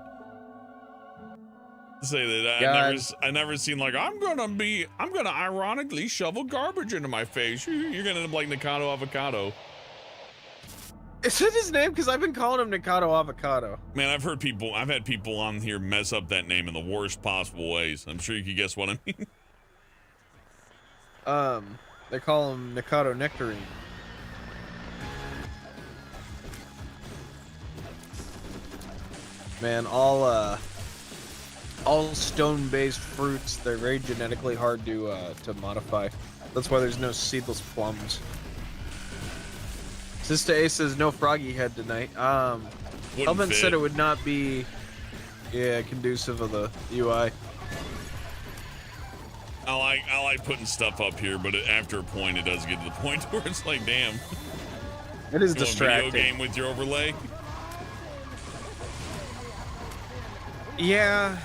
say that I never seen like, I'm going to ironically shovel garbage into my face. You're going to end up like Nikado Avocado. Is that his name? Because I've been calling him Nikado Avocado. Man, I've had people on here mess up that name in the worst possible ways. I'm sure you can guess what I mean. They call him Nikado Nectarine. Man, all stone-based fruits, they're very genetically hard to modify. That's why there's no seedless plums. Sister A says no froggy head tonight. Elvin said it would not be, conducive of the UI. I like putting stuff up here, but after a point, it does get to the point where it's like, damn. It is You want a distracting. video game with your overlay. Yeah.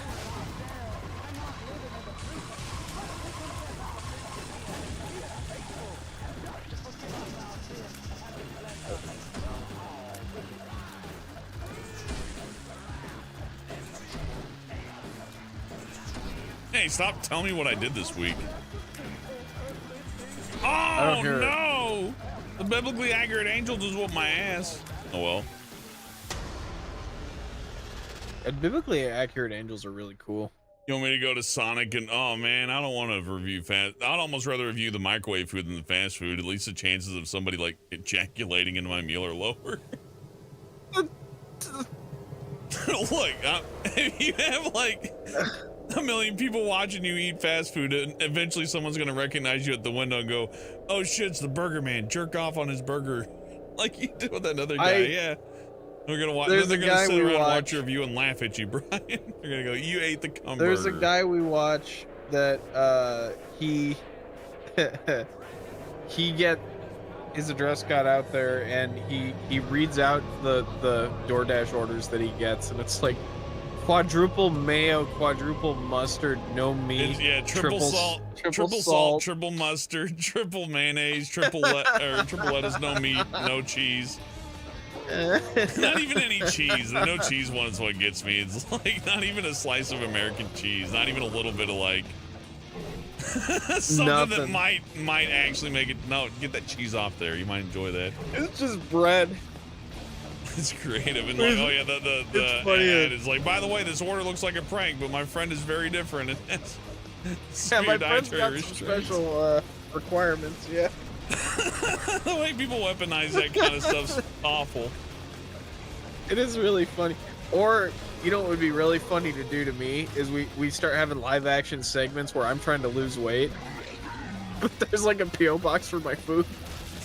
Hey, stop telling me what I did this week. don't Oh, hear it. no! The biblically accurate angels is whoop my ass. Oh, well. And biblically accurate angels are really cool. You want me to go to Sonic and, oh, man, I don't want to review fast. I'd almost rather review the microwave food than the fast food. At least the chances of somebody, like, ejaculating into my meal are lower. Look, if you have, like, a million people watching you eat fast food, and eventually someone's going to recognize you at the window and go, oh, shit, it's the burger man. Jerk off on his burger. Like you did with that other guy, yeah. They're going to watch. They're going to sit around and watch your review and laugh at you, Brian. They're going to go, you ate the cum There's burger. a guy we watch that he get his address got out there, and he reads out the DoorDash orders that he gets, and it's like quadruple mayo, quadruple mustard, no meat, triple salt, triple mustard, triple mayonnaise, triple lettuce, no meat, no cheese. Not even any cheese. The no cheese one is what gets me. It's like not even a slice of American cheese. Not even a little bit of like something that might actually make it. No, get that cheese off there. You might enjoy that. It's just bread. It's creative and like, oh yeah, the ad is like, by the way, this order looks like a prank, but my friend is very different. And yeah, my friend's got some special requirements. Yeah. The way people weaponize that kind of stuff's awful. It is really funny. Or, you know what would be really funny to do to me is we start having live action segments where I'm trying to lose weight, but there's like a P.O. box for my food.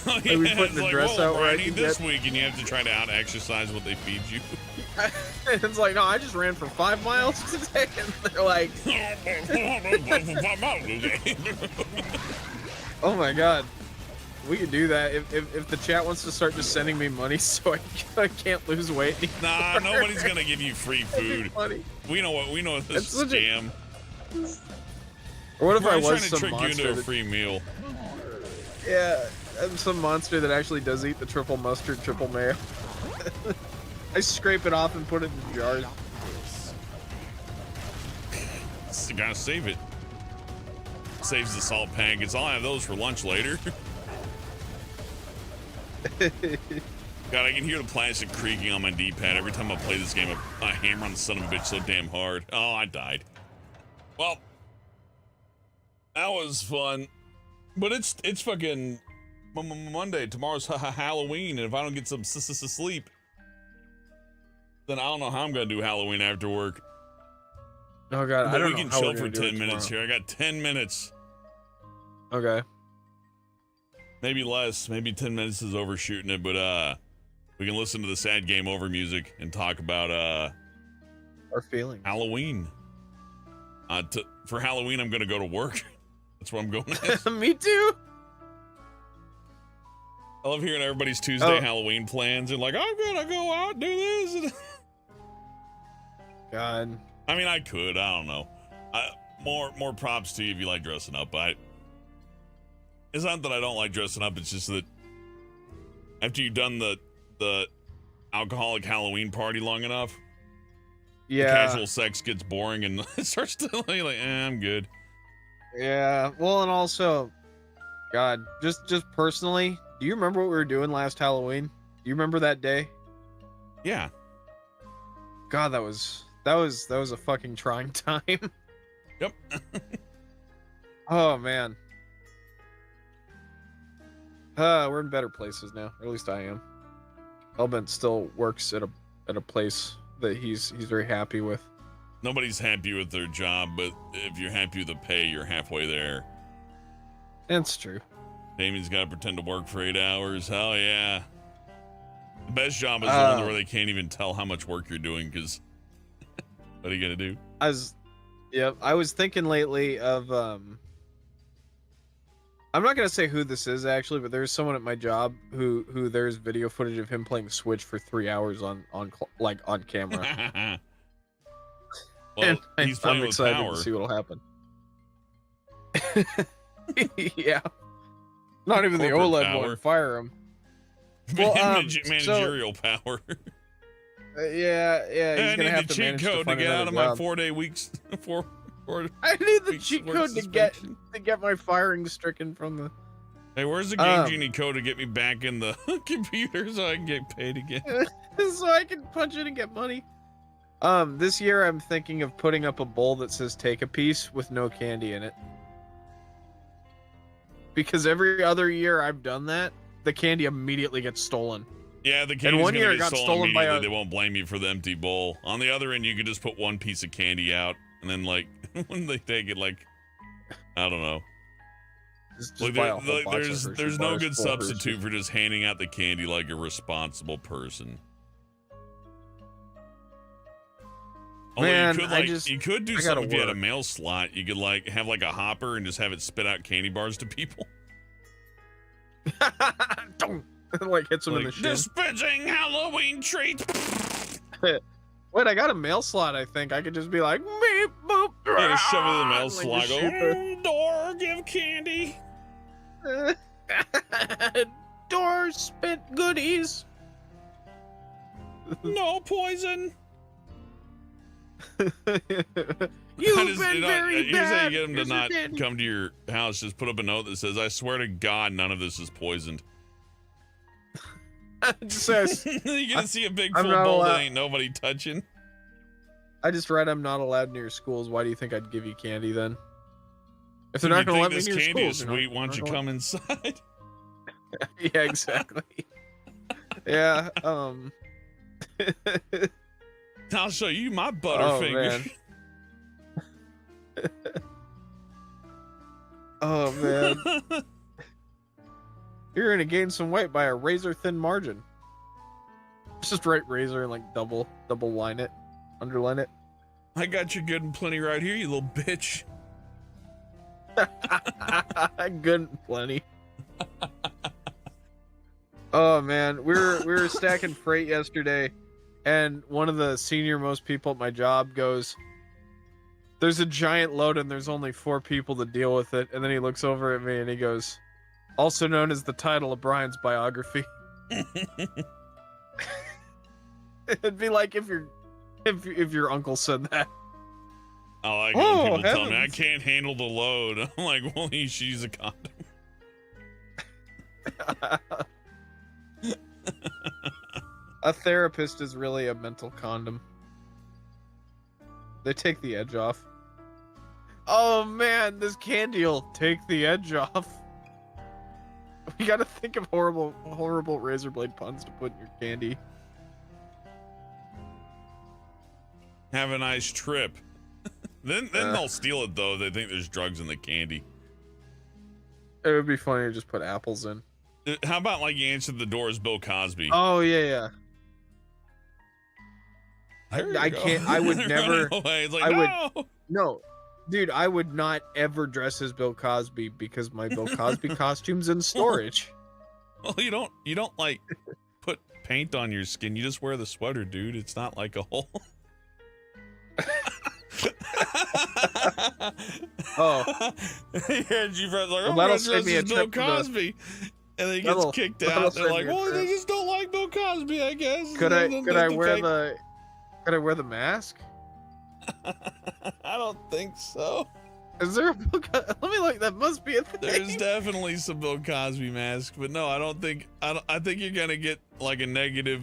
Oh, yeah, like we put the dress out where I right need this week, and you have to try to out-exercise what they feed you. It's like, no, I just ran for 5 miles today, and they're like, oh my god. We could do that if the chat wants to start just sending me money so I can't lose weight anymore. Nah, nobody's gonna give you free food. We know this is a scam. Or what if I was trying to some trick you monster into a free meal? Yeah, I'm some monster that actually does eat the triple mustard, triple mayo. I scrape it off and put it in jars. You gotta save it. Saves the salt packets. I'll have those for lunch later. God, I can hear the plastic creaking on my D-pad every time I play this game. I hammer on the son of a bitch so damn hard. Oh, I died. Well, that was fun. But it's fucking Monday. Tomorrow's Halloween, and if I don't get some sleep, then I don't know how I'm gonna do Halloween after work. Oh god, but I don't we know can how chill we're for gonna do 10 it minutes tomorrow. here. I got 10 minutes. Okay. Maybe less. Maybe 10 minutes is overshooting it, but we can listen to the sad game over music and talk about Our feelings. Halloween. For Halloween, I'm gonna go to work. That's what I'm going as. Me too. I love hearing everybody's Tuesday Oh. Halloween plans and like, I'm gonna go out and do this. God. I mean, I could. I don't know. More props to you if you like dressing up. It's not that I don't like dressing up. It's just that after you've done the alcoholic Halloween party long enough, Yeah. casual sex gets boring and it starts to like, I'm good. Yeah. Well, and also, God, just personally, do you remember what we were doing last Halloween? Do you remember that day? Yeah. God, that was a fucking trying time. Yep. Oh man. We're in better places now. Or at least I am. Elbent still works at a place that he's very happy with. Nobody's happy with their job, but if you're happy with the pay, you're halfway there. That's true. Damien's got to pretend to work for 8 hours. Hell yeah. The best job is the ones where they can't even tell how much work you're doing because what are you gonna do? I was thinking lately of I'm not gonna say who this is actually, but there's someone at my job who there's video footage of him playing Switch for 3 hours on camera. Well, And he's playing I'm with excited power. to see what'll happen. Yeah. Not even the Corporate OLED power. one. Fire him. Well, Managerial power. Yeah. He's I gonna need have the to cheat manage to code to find get out another of my job. 4-day weeks. I need the weeks cheat worth code suspension. to get my firing stricken from the. Hey, where's the Game Genie code to get me back in the computer so I can get paid again? So I can punch it and get money. This year I'm thinking of putting up a bowl that says "Take a piece" with no candy in it. Because every other year I've done that, the candy immediately gets stolen. Yeah, the candy's one gonna year it get got stolen stolen by immediately. They won't blame you for the empty bowl. On the other end, you can just put one piece of candy out, and then like when they take it, like I don't know. Just Like, buy a whole box of Hershey there's no bars good full of substitute Hershey. for just handing out the candy like a responsible person. Although Man, you could do I gotta something if you had a work. mail slot. You could like have like a hopper and just have it spit out candy bars to people. Don't. Like hits him in the Like, shin. dispensing Halloween treats. Wait, I got a mail slot. I think I could just be like, beep, boop, Yeah, just shove it in the mail like, slot. just Go, shoot door, give candy. the- Door spit goodies. No poison. You've Here's been how very you bad. get them to Here's your not candy. come to your house. Just put up a note that says, "I swear to God, none of this is poisoned." It says, You're gonna see a big I'm full not bowl that allowed- ain't nobody touching. I just read I'm not allowed near schools. Why do you think I'd give you candy then? If they're If not you going to let me think near this candy schools, is you're not- sweet, why don't you you're not come inside? gonna- Yeah, exactly. Yeah. I'll show you my Oh butterfinger. man. Oh man. You're gonna gain some weight by a razor thin margin. Just write razor and like double line it, underline it. I got you good and plenty right here, you little bitch. Good and plenty. Oh man, we were stacking freight yesterday, and one of the senior most people at my job goes, "There's a giant load and there's only 4 people to deal with it." And then he looks over at me and he goes, "Also known as the title of Brian's biography." It'd be like if your uncle said that. I like Oh, when people tell me I heavens. can't handle the load. I'm like, well, she's a condom. A therapist is really a mental condom. They take the edge off. Oh man, this candy will take the edge off. We gotta think of horrible razor blade puns to put in your candy. Have a nice trip. Then they'll steal it though. They think there's drugs in the candy. It would be funny to just put apples in. How about like you answered the door as Bill Cosby? Oh yeah. There you I go. can't. I would Running never. away. It's like, I would- no. No, dude, I would not ever dress as Bill Cosby because my Bill Cosby costume's in storage. Well, you don't like put paint on your skin. You just wear the sweater, dude. It's not like a hole. Oh. Yeah, G-Fred's like, Well, I'm that'll gonna save dress me a as Bill trip to the- Cosby. And then he gets kicked that'll out. They're save like, me a well, they trip. just don't like Bill Cosby, I guess. Could I wear fake- could I wear the mask? I don't think so. Is there a let me look, that must be a thing. There's definitely some Bill Cosby mask, but no, I think you're gonna get like a negative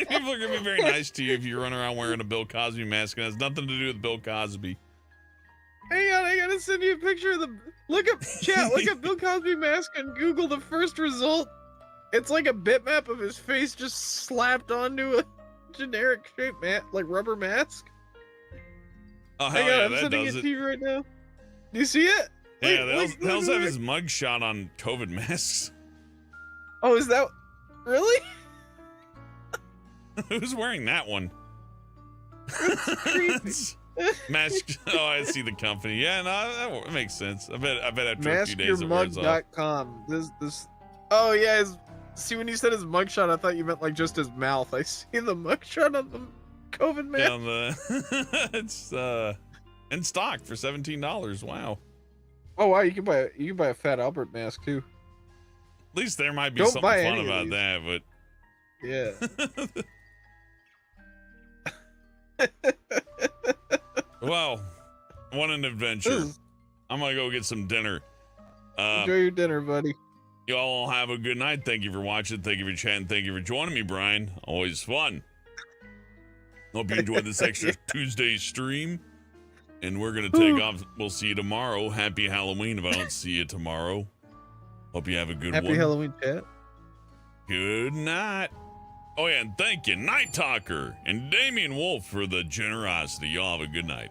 people are gonna be very nice to you if you run around wearing a Bill Cosby mask, and it has nothing to do with Bill Cosby. Hang on, I gotta send you a picture of the look up Bill Cosby mask and Google the first result. It's like a bitmap of his face just slapped onto a generic shape like rubber mask. Oh hell Hang on, yeah, I'm that sending does it it. to you right now. Do you see it? Yeah, Like, they also have look. his mugshot on COVID masks. Oh, is that really? Who's wearing that one? Creepy. Mask. Oh, I see the company. Yeah, no, that makes sense. I bet after a few days it wears off. Maskyourmug.com. This. Oh yeah. See, when you said his mugshot, I thought you meant like just his mouth. I see the mugshot on the COVID mask. Yeah, it's in stock for $17. Wow. Oh wow, you can buy a Fat Albert mask too. At least there might be Don't something buy fun any of about these. that, Yeah. well, what an adventure. This is- I'm gonna go get some dinner. Enjoy your dinner, buddy. Y'all all have a good night. Thank you for watching. Thank you for chatting. Thank you for joining me, Brian. Always fun. Hope you enjoyed this extra Tuesday stream. And we're going to take off. We'll see you tomorrow. Happy Halloween if I don't see you tomorrow. Hope you have a good one. Happy Halloween, chat. Good night. Oh, yeah, and thank you, Night Talker and Damian Wolf, for the generosity. Y'all have a good night.